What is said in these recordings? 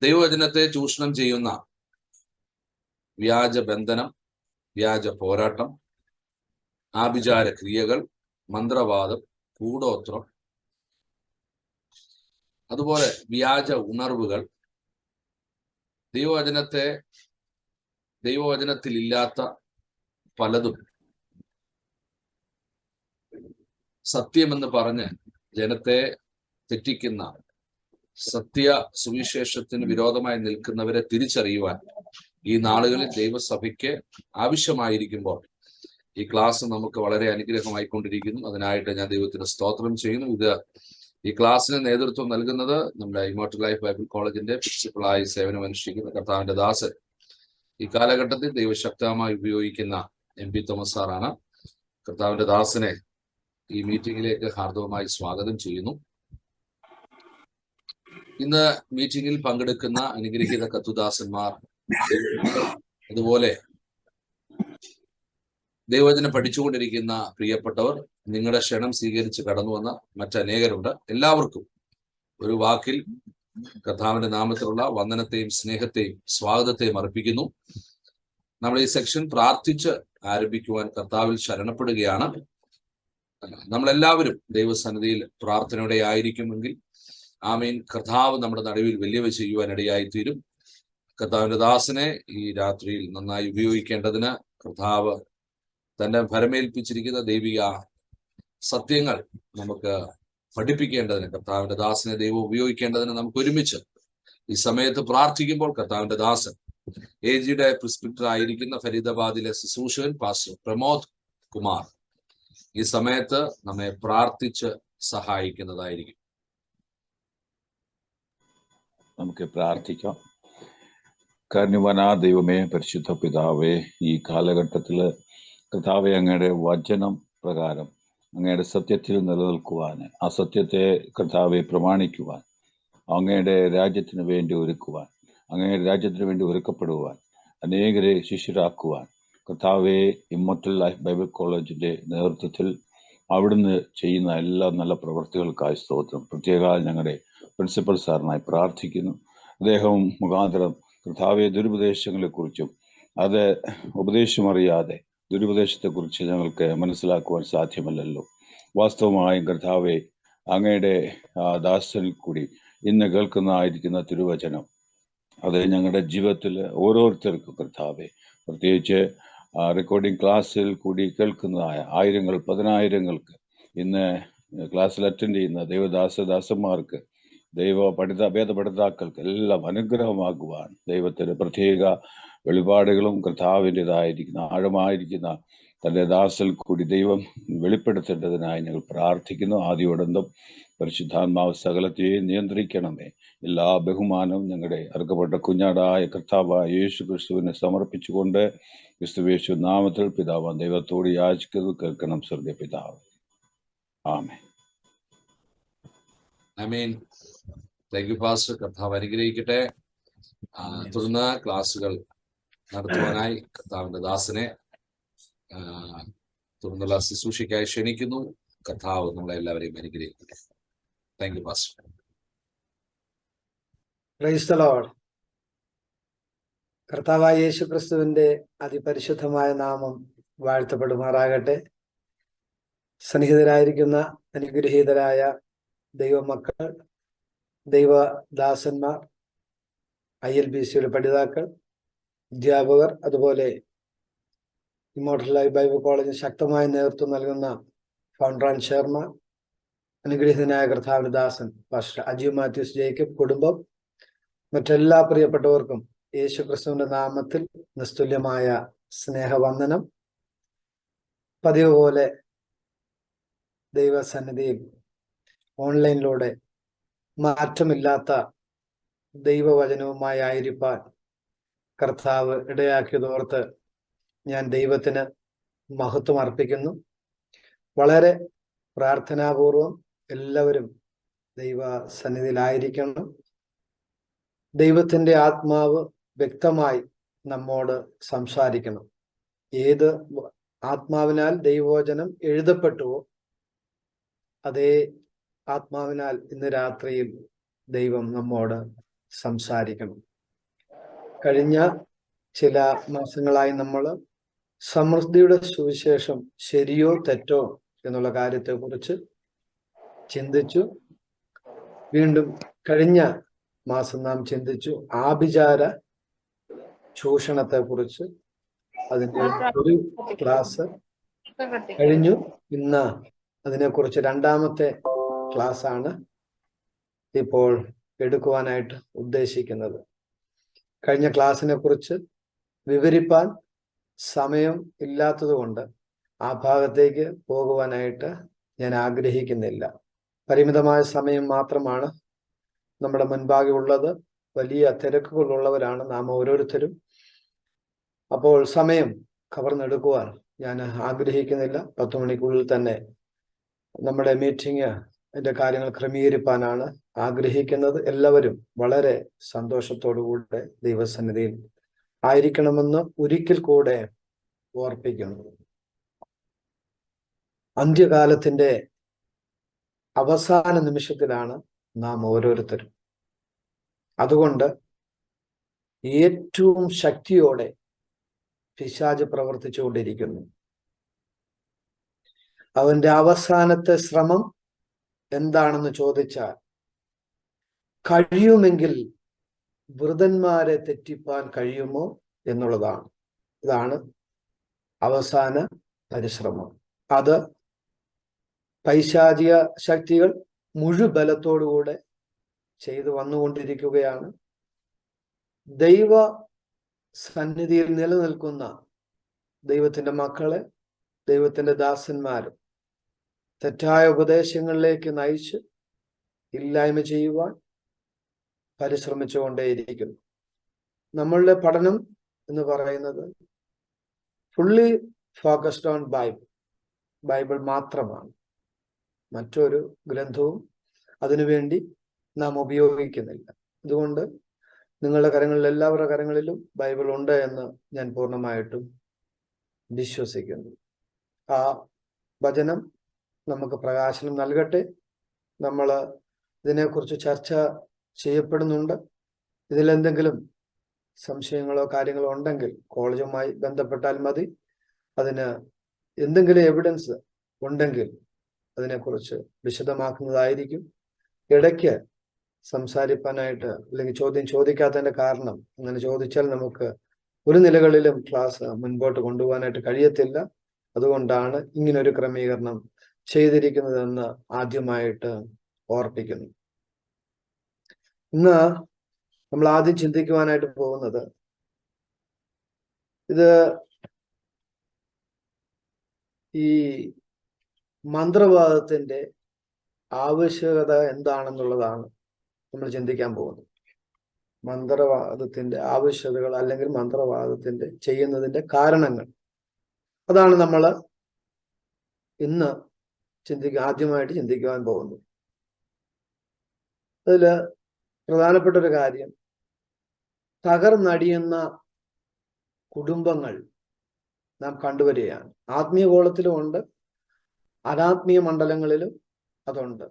ദൈവവചനത്തെ ചൂഷണം ചെയ്യുന്ന വ്യാജ ബന്ധനം, വ്യാജ പോരാട്ടം, ആഭിചാര ക്രിയകൾ, മന്ത്രവാദം, കൂടോത്രം, അതുപോലെ വ്യാജ ഉണർവുകൾ, ദൈവവചനത്തിൽ ഇല്ലാത്ത പലതും സത്യമെന്ന് പറഞ്ഞ് ജനത്തെ തെറ്റിക്കുന്ന, സത്യ സുവിശേഷത്തിന് വിരോധമായി നിൽക്കുന്നവരെ തിരിച്ചറിയുവാൻ ഈ നാളുകളിൽ ദൈവസഭയ്ക്ക് ആവശ്യമായിരിക്കുമ്പോൾ ഈ ക്ലാസ് നമുക്ക് വളരെ അനുഗ്രഹമായിക്കൊണ്ടിരിക്കുന്നു. അതിനായിട്ട് ഞാൻ ദൈവത്തിന് സ്തോത്രം ചെയ്യുന്നു. ഈ ക്ലാസ്സിന് നേതൃത്വം നൽകുന്നത് നമ്മുടെ ഇമ്മോർട്ടൽ ലൈഫ് ബൈബിൾ കോളേജിന്റെ പ്രിൻസിപ്പളായി സേവനമനുഷ്ഠിക്കുന്ന കർത്താവിന്റെ ദാസൻ, ഈ കാലഘട്ടത്തിൽ ദൈവശക്തമായി ഉപയോഗിക്കുന്ന MP തോമസ് സാറാണ്. കർത്താവിന്റെ ദാസനെ ഈ മീറ്റിംഗിലേക്ക് ഹാർദവമായി സ്വാഗതം ചെയ്യുന്നു. ഇന്ന് മീറ്റിംഗിൽ പങ്കെടുക്കുന്ന അനുഗ്രഹീത കത്തുദാസന്മാർ, അതുപോലെ ദൈവവചനം പഠിച്ചുകൊണ്ടിരിക്കുന്ന പ്രിയപ്പെട്ടവർ, നിങ്ങളുടെ ക്ഷണം സ്വീകരിച്ച് കടന്നു വന്ന മറ്റനേകരുണ്ട്. എല്ലാവർക്കും ഒരു വാക്കിൽ കർത്താവിന്റെ നാമത്തിലുള്ള വന്ദനത്തെയും സ്നേഹത്തെയും സ്വാഗതത്തെയും അർപ്പിക്കുന്നു. നമ്മൾ ഈ സെക്ഷൻ പ്രാർത്ഥിച്ച് ആരംഭിക്കുവാൻ കർത്താവിൽ ശരണപ്പെടുകയാണ്. നമ്മളെല്ലാവരും ദൈവസന്നിധിയിൽ പ്രാർത്ഥനയോടെ ആയിരിക്കുമെങ്കിൽ ആമേൻ, കർത്താവ് നമ്മുടെ നടുവിൽ വലിയവ ചെയ്യുവാൻ ഇടയായിത്തീരും. കർത്താവിന്റെ ദാസനെ ഈ രാത്രിയിൽ നന്നായി ഉപയോഗിക്കേണ്ടതിന് കർത്താവ് തന്നെ ഭരമേൽപ്പിച്ചിരിക്കുന്ന ദൈവിക സത്യങ്ങൾ നമുക്ക് പഠിപ്പിക്കേണ്ടതിന്, കർത്താവിന്റെ ദാസനെ ദൈവം ഉപയോഗിക്കേണ്ടതിന് നമുക്ക് ഒരുമിച്ച് ഈ സമയത്ത് പ്രാർത്ഥിക്കുമ്പോൾ കർത്താവിന്റെ ദാസൻ AGയുടെ പ്രിസ്ക്രിപ്റ്റർ ആയിരിക്കുന്ന ഫരീദാബാദിലെ ശുശ്രൂഷകൻ പാസ്റ്റർ പ്രമോദ് കുമാർ ഈ സമയത്ത് നമ്മെ പ്രാർത്ഥിച്ച് സഹായിക്കുന്നതായിരിക്കും. നമുക്ക് പ്രാർത്ഥിക്കാം. കാരുണ്യവാനാ ദൈവമേ, പരിശുദ്ധ പിതാവേ, ഈ കാലഘട്ടത്തില് കർത്താവെ അങ്ങയുടെ വചനം പ്രകാരം അങ്ങയുടെ സത്യത്തിൽ നിലനിൽക്കുവാൻ, ആ സത്യത്തെ കർത്താവെ പ്രമാണിക്കുവാൻ, അങ്ങയുടെ രാജ്യത്തിന് വേണ്ടി ഒരുക്കുവാൻ, അങ്ങയുടെ രാജ്യത്തിന് വേണ്ടി ഒരുക്കപ്പെടുവാൻ, അനേകരെ ശിഷ്യരാക്കുവാൻ കർത്താവെ ഇമ്മോർട്ടൽ ലൈഫ് ബൈബിൾ കോളേജിന്റെ നേതൃത്വത്തിൽ അവിടുന്ന് ചെയ്യുന്ന എല്ലാ നല്ല പ്രവൃത്തികൾക്കായി സ്തോത്രം. പ്രത്യേക ഞങ്ങളുടെ പ്രിൻസിപ്പൽ സാറിനായി പ്രാർത്ഥിക്കുന്നു. അദ്ദേഹം മുഖാന്തരം കർത്താവെ ദുരുപദേശങ്ങളെക്കുറിച്ചും അത് ഉപദേശമറിയാതെ ദുരുപദേശത്തെക്കുറിച്ച് ഞങ്ങൾക്ക് മനസ്സിലാക്കുവാൻ സാധ്യമല്ലല്ലോ. വാസ്തവമായും കർത്താവെ അങ്ങയുടെ ദാസനിൽ കൂടി ഇന്ന് കേൾക്കുന്നതായിരിക്കുന്ന തിരുവചനം അത് ഞങ്ങളുടെ ജീവിതത്തിൽ ഓരോരുത്തർക്കും കർത്താവെ, പ്രത്യേകിച്ച് റെക്കോർഡിംഗ് ക്ലാസ്സിൽ കൂടി കേൾക്കുന്നതായ ആയിരങ്ങൾ പതിനായിരങ്ങൾക്ക് ഇന്ന് ക്ലാസ്സിൽ അറ്റൻഡ് ചെയ്യുന്ന ദൈവദാസന്മാർക്ക്, വേദപഠിതാക്കൾക്ക് എല്ലാം അനുഗ്രഹമാകുവാൻ ദൈവത്തിന് പ്രത്യേക വെളിപാടുകളും കർത്താവിൻ്റെതായിരിക്കുന്ന ആഴമായിരിക്കുന്ന തൻ്റെ ദാസൽ കൂടി ദൈവം വെളിപ്പെടുത്തേണ്ടതിനായി ഞങ്ങൾ പ്രാർത്ഥിക്കുന്നു. ആദ്യോടന്തം പരിശുദ്ധാത്മാവ് സകലത്തെയും നിയന്ത്രിക്കണമേ. എല്ലാ ബഹുമാനവും ഞങ്ങളുടെ അർഹപ്പെട്ട കുഞ്ഞാടായ കർത്താവായ യേശു ക്രിസ്തുവിനെ സമർപ്പിച്ചുകൊണ്ട് ക്രിസ്തുയേശു നാമത്തിൽ പിതാവാൻ ദൈവത്തോട് യാചിക്കുന്നത് കേൾക്കണം സ്വർഗ്ഗ പിതാവ്. Amen. Amen. Thank you pastor. കർത്താവ് അനുഗ്രഹിക്കട്ടെ. തുടർന്ന് ക്ലാസ്സുകൾ നടത്തുവാനായി കർത്താവിന്റെ ദാസനെ തുടർന്നുള്ള ശുശ്രൂഷയ്ക്കായി ക്ഷണിക്കുന്നു. കർത്താവ് നമ്മളെ എല്ലാവരെയും അനുഗ്രഹിക്കട്ടെ. Thank you pastor. Price the Lord. കർത്താവായ യേശു ക്രിസ്തുവിന്റെ അതിപരിശുദ്ധമായ നാമം വാഴ്ത്തപ്പെടുമാറാകട്ടെ. സന്നിഹിതരായിരിക്കുന്ന അനുഗ്രഹീതരായ ദൈവമക്കൾ, ദൈവദാസന്മാർ, ILBCയുടെ പഠിതാക്കൾ, അധ്യാപകർ, അതുപോലെ ഇമ്മോർട്ടൽ ലൈഫ് ബൈബിൾ കോളേജിന് ശക്തമായ നേതൃത്വം നൽകുന്ന ഫൗണ്ടർ ആൻഡ് ചെയർമാൻ അനുഗ്രഹീതനായ കർത്താവിന്റെ ദാസൻ പാസ്റ്റർ അജു മാത്യൂസ് ജേക്കബ്, കുടുംബം, മറ്റെല്ലാ പ്രിയപ്പെട്ടവർക്കും യേശു ക്രിസ്തുവിന്റെ നാമത്തിൽ നിസ്തുല്യമായ സ്നേഹവന്ദനം. പതിവ് പോലെ ദൈവസന്നിധിയിൽ ഓൺലൈനിലൂടെ മാറ്റമില്ലാത്ത ദൈവവചനവുമായി ആയിരിക്കാൻ കർത്താവ് ഇടയാക്കിയതോർത്ത് ഞാൻ ദൈവത്തിന് മഹത്വം അർപ്പിക്കുന്നു. വളരെ പ്രാർത്ഥനാപൂർവം എല്ലാവരും ദൈവസന്നിധിയിലായിരിക്കണം. ദൈവത്തിന്റെ ആത്മാവ് വ്യക്തമായി നമ്മോട് സംസാരിക്കണം. ഏത് ആത്മാവിനാൽ ദൈവവചനം എഴുതപ്പെട്ടുവോ അതേ ആത്മാവിനാൽ ഇന്ന് രാത്രിയിൽ ദൈവം നമ്മോട് സംസാരിക്കണം. കഴിഞ്ഞ ചില മാസങ്ങളായി നമ്മൾ സമൃദ്ധിയുടെ സുവിശേഷം ശരിയോ തെറ്റോ എന്നുള്ള കാര്യത്തെക്കുറിച്ച് ചിന്തിച്ചു. വീണ്ടും കഴിഞ്ഞ മാസം നാം ചിന്തിച്ചു ആഭിചാര ചൂഷണത്തെക്കുറിച്ച്. അതിൻ്റെ ഒരു ക്ലാസ് കഴിഞ്ഞു. ഇന്ന് അതിനെക്കുറിച്ച് രണ്ടാമത്തെ ക്ലാസ് ആണ് ഇപ്പോൾ എടുക്കുവാനായിട്ട് ഉദ്ദേശിക്കുന്നത്. കഴിഞ്ഞ ക്ലാസ്സിനെ കുറിച്ച് വിവരിപ്പാൻ സമയം ഇല്ലാത്തത് കൊണ്ട് ആ ഭാഗത്തേക്ക് പോകുവാനായിട്ട് ഞാൻ ആഗ്രഹിക്കുന്നില്ല. പരിമിതമായ സമയം മാത്രമാണ് നമ്മുടെ മുൻപാകെ ഉള്ളത്. വലിയ തിരക്കുകളുള്ളവരാണ് നാം ഓരോരുത്തരും. അപ്പോൾ സമയം കവർന്നെടുക്കുവാൻ ഞാൻ ആഗ്രഹിക്കുന്നില്ല. 10 മണിക്കുള്ളിൽ തന്നെ നമ്മുടെ മീറ്റിംഗ് അതിൻ്റെ കാര്യങ്ങൾ ക്രമീകരിപ്പാനാണ് ആഗ്രഹിക്കുന്നത്. എല്ലാവരും വളരെ സന്തോഷത്തോടുകൂടെ ദൈവസന്നിധിയിൽ ആയിരിക്കണമെന്ന് ഒരിക്കൽ കൂടെ ഓർപ്പിക്കുന്നു. അന്ത്യകാലത്തിന്റെ അവസാന നിമിഷത്തിലാണ് നാം ഓരോരുത്തരും. അതുകൊണ്ട് ഏറ്റവും ശക്തിയോടെ പിശാച് പ്രവർത്തിച്ചുകൊണ്ടിരിക്കുന്നു. അവന്റെ അവസാനത്തെ ശ്രമം എന്താണെന്ന് ചോദിച്ചാൽ, കഴിയുമെങ്കിൽ വൃതന്മാരെ തെറ്റിപ്പാൻ കഴിയുമോ എന്നുള്ളതാണ്. ഇതാണ് അവസാന പരിശ്രമം. അത് പൈശാചിക ശക്തികൾ മുഴുബലത്തോടുകൂടെ ചെയ്തു വന്നുകൊണ്ടിരിക്കുകയാണ്. ദൈവ സന്നിധിയിൽ നിലനിൽക്കുന്ന ദൈവത്തിന്റെ മക്കളെ, ദൈവത്തിന്റെ ദാസന്മാരും തെറ്റായ ഉപദേശങ്ങളിലേക്ക് നയിച്ച് ഇല്ലായ്മ ചെയ്യുവാൻ പരിശ്രമിച്ചുകൊണ്ടേയിരിക്കുന്നു. നമ്മളുടെ പഠനം എന്ന് പറയുന്നത് ഫുള്ളി ഫോക്കസ്ഡ് ഓൺ ബൈബിൾ മാത്രമാണ്. മറ്റൊരു ഗ്രന്ഥവും അതിനുവേണ്ടി നാം ഉപയോഗിക്കുന്നില്ല. അതുകൊണ്ട് നിങ്ങളുടെ കരങ്ങളിൽ, എല്ലാവരുടെ കരങ്ങളിലും ബൈബിൾ ഉണ്ട് എന്ന് ഞാൻ പൂർണ്ണമായിട്ടും വിശ്വസിക്കുന്നു. ആ വചനം നമുക്ക് പ്രകാശനം നൽകട്ടെ. നമ്മൾ ഇതിനെക്കുറിച്ച് ചർച്ച ചെയ്യപ്പെടുന്നുണ്ട്. ഇതിലെന്തെങ്കിലും സംശയങ്ങളോ കാര്യങ്ങളോ ഉണ്ടെങ്കിൽ കോളേജുമായി ബന്ധപ്പെട്ടാൽ മതി. അതിന് എന്തെങ്കിലും എവിഡൻസ് ഉണ്ടെങ്കിൽ അതിനെക്കുറിച്ച് വിശദമാക്കുന്നതായിരിക്കും. ഇടയ്ക്ക് സംസാരിപ്പാനായിട്ട് അല്ലെങ്കിൽ ചോദ്യം ചോദിക്കാത്തതിന്റെ കാരണം, അങ്ങനെ ചോദിച്ചാൽ നമുക്ക് ഒരു നിലകളിലും ക്ലാസ് മുൻപോട്ട് കൊണ്ടുപോകാനായിട്ട് കഴിയത്തില്ല. അതുകൊണ്ടാണ് ഇങ്ങനൊരു ക്രമീകരണം ചെയ്തിരിക്കുന്നതെന്ന് ആദ്യമായിട്ട് ഓർപ്പിക്കുന്നു. ഇന്ന് നമ്മൾ ആദ്യം ചിന്തിക്കുവാനായിട്ട് പോകുന്നത്, ഇത് ഈ മന്ത്രവാദത്തിന്റെ ആവശ്യകത എന്താണെന്നുള്ളതാണ് നമ്മൾ ചിന്തിക്കാൻ പോകുന്നത്. മന്ത്രവാദത്തിന്റെ ആവശ്യകതകൾ അല്ലെങ്കിൽ മന്ത്രവാദത്തിന്റെ ചെയ്യുന്നതിന്റെ കാരണങ്ങൾ, അതാണ് നമ്മൾ ഇന്ന് ആദ്യമായിട്ട് ചിന്തിക്കുവാൻ പോകുന്നത്. അതില് പ്രധാനപ്പെട്ട ഒരു കാര്യം, തകർന്നടിയുന്ന കുടുംബങ്ങൾ നാം കണ്ടുവരികയാണ്. ആത്മീയ ഗോളത്തിലും ഉണ്ട്, അനാത്മീയ മണ്ഡലങ്ങളിലും അതുണ്ട്.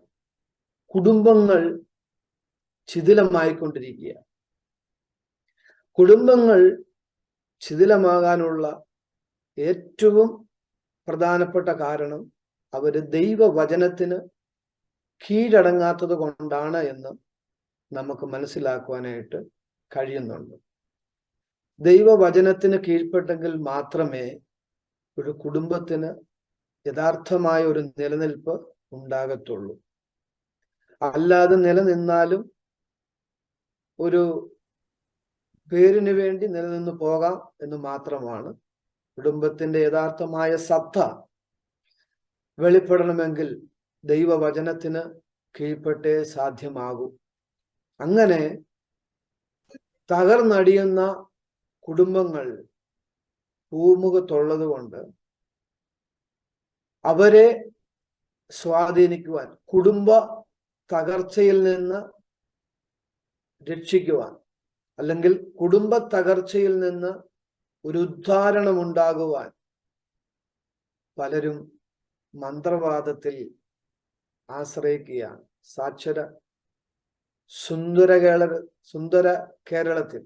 കുടുംബങ്ങൾ ശിഥിലമായിക്കൊണ്ടിരിക്കുക. കുടുംബങ്ങൾ ശിഥിലമാകാനുള്ള ഏറ്റവും പ്രധാനപ്പെട്ട കാരണം അവര് ദൈവവചനത്തിന് കീഴടങ്ങാത്തത് കൊണ്ടാണ് എന്ന് നമുക്ക് മനസ്സിലാക്കുവാനായിട്ട് കഴിയുന്നുണ്ട്. ദൈവവചനത്തിന് കീഴ്പ്പെട്ടെങ്കിൽ മാത്രമേ ഒരു കുടുംബത്തിന് യഥാർത്ഥമായ ഒരു നിലനിൽപ്പ് ഉണ്ടാകത്തുള്ളൂ. അല്ലാതെ നിലനിന്നാലും ഒരു പേരിന് വേണ്ടി നിലനിന്ന് പോകാം എന്ന് മാത്രമാണ്. കുടുംബത്തിന്റെ യഥാർത്ഥമായ സത്ത വെളിപ്പെടണമെങ്കിൽ ദൈവവചനത്തിന് കീഴ്പ്പെട്ടേ സാധ്യമാകൂ. അങ്ങനെ തകർന്നടിയുന്ന കുടുംബങ്ങൾ ഭൂമുഖത്തുള്ളത് കൊണ്ട് അവരെ സ്വാധീനിക്കുവാൻ, കുടുംബ തകർച്ചയിൽ നിന്ന് രക്ഷിക്കുവാൻ, അല്ലെങ്കിൽ കുടുംബ തകർച്ചയിൽ നിന്ന് ഒരു ഉദ്ധാരണം ഉണ്ടാകുവാൻ പലരും മന്ത്രവാദത്തിൽ ആശ്രയിക്കുകയാണ്. സാക്ഷര സുന്ദര കേരളത്തിൽ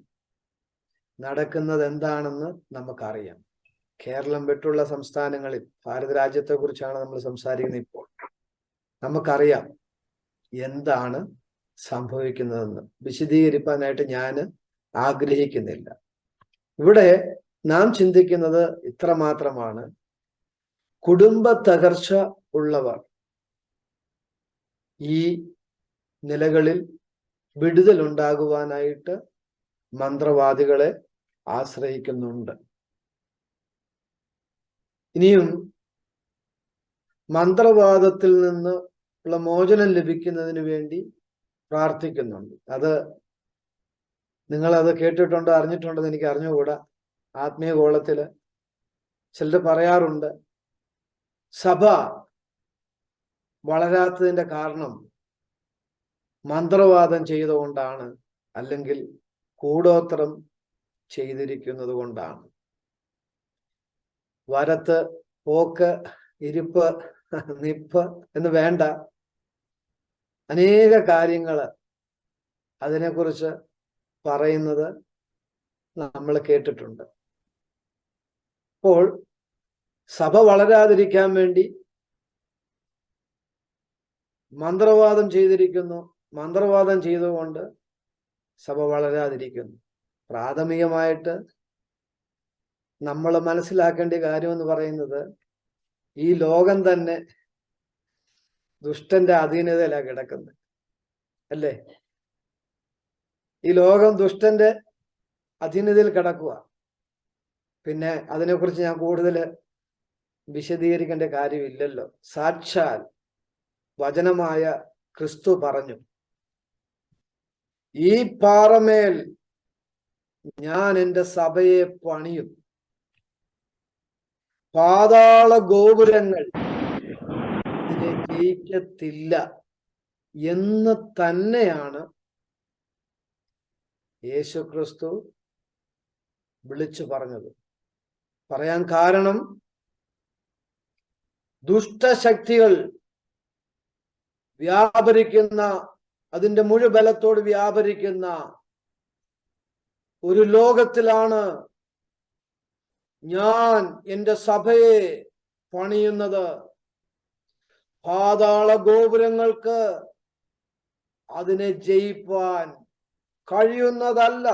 നടക്കുന്നത് എന്താണെന്ന് നമുക്കറിയാം. കേരളം വിട്ടുള്ള സംസ്ഥാനങ്ങളിൽ, ഭാരത രാജ്യത്തെ കുറിച്ചാണ് നമ്മൾ സംസാരിക്കുന്നത് ഇപ്പോൾ, നമുക്കറിയാം എന്താണ് സംഭവിക്കുന്നതെന്ന്. വിശദീകരിക്കാനായിട്ട് ഞാൻ ആഗ്രഹിക്കുന്നില്ല. ഇവിടെ നാം ചിന്തിക്കുന്നത് ഇത്ര മാത്രമാണ്: കുടുംബ തകർച്ച ഉള്ളവർ ഈ നിലകളിൽ വിടുതലുണ്ടാകുവാനായിട്ട് മന്ത്രവാദികളെ ആശ്രയിക്കുന്നുണ്ട്. ഇനിയും മന്ത്രവാദത്തിൽ നിന്ന് ഉള്ള മോചനം ലഭിക്കുന്നതിന് വേണ്ടി പ്രാർത്ഥിക്കുന്നുണ്ട്. അത് നിങ്ങളത് കേട്ടിട്ടുണ്ടോ അറിഞ്ഞിട്ടുണ്ടോ എന്ന് എനിക്ക് അറിഞ്ഞുകൂടാ. ആത്മീയ ഗോളത്തില് ചിലർ പറയാറുണ്ട്, സഭ വളരാത്തതിന്റെ കാരണം മന്ത്രവാദം ചെയ്തുകൊണ്ടാണ്, അല്ലെങ്കിൽ കൂടോത്രം ചെയ്തിരിക്കുന്നത് കൊണ്ടാണ്. വരത്ത്, പോക്ക്, ഇരിപ്പ്, നിപ്പ് എന്ന് വേണ്ട അനേക കാര്യങ്ങള് അതിനെക്കുറിച്ച് പറയുന്നത് നമ്മൾ കേട്ടിട്ടുണ്ട്. അപ്പോൾ സഭ വളരാതിരിക്കാൻ വേണ്ടി മന്ത്രവാദം ചെയ്തുകൊണ്ട് സഭ വളരാതിരിക്കുന്നു. പ്രാഥമികമായിട്ട് നമ്മൾ മനസ്സിലാക്കേണ്ട കാര്യം എന്ന് പറയുന്നത്, ഈ ലോകം തന്നെ ദുഷ്ടന്റെ അധീനതയിലാണ് കിടക്കുന്നത്, അല്ലേ? ഈ ലോകം ദുഷ്ടന്റെ അധീനതയിൽ കിടക്കുക. പിന്നെ അതിനെക്കുറിച്ച് ഞാൻ കൂടുതൽ വിശദീകരിക്കേണ്ട കാര്യമില്ലല്ലോ. സാക്ഷാൽ വചനമായ ക്രിസ്തു പറഞ്ഞു, ഈ പാറമേൽ ഞാൻ എൻ്റെ സഭയെ പണിയും, പാതാള ഗോപുരങ്ങൾ ഇതിനെ ജയിക്കത്തില്ല എന്ന് തന്നെയാണ് യേശു ക്രിസ്തു വിളിച്ചു പറഞ്ഞത്. പറയാൻ കാരണം, ദുഷ്ടശക്തികൾ വ്യാപരിക്കുന്ന, അതിന്റെ മുഴുബലത്തോട് വ്യാപരിക്കുന്ന ഒരു ലോകത്തിലാണ് ഞാൻ എൻ്റെ സഭയെ പണിയുന്നത്. പാതാള ഗോപുരങ്ങൾക്ക് അതിനെ ജയിപ്പാൻ കഴിയുന്നതല്ല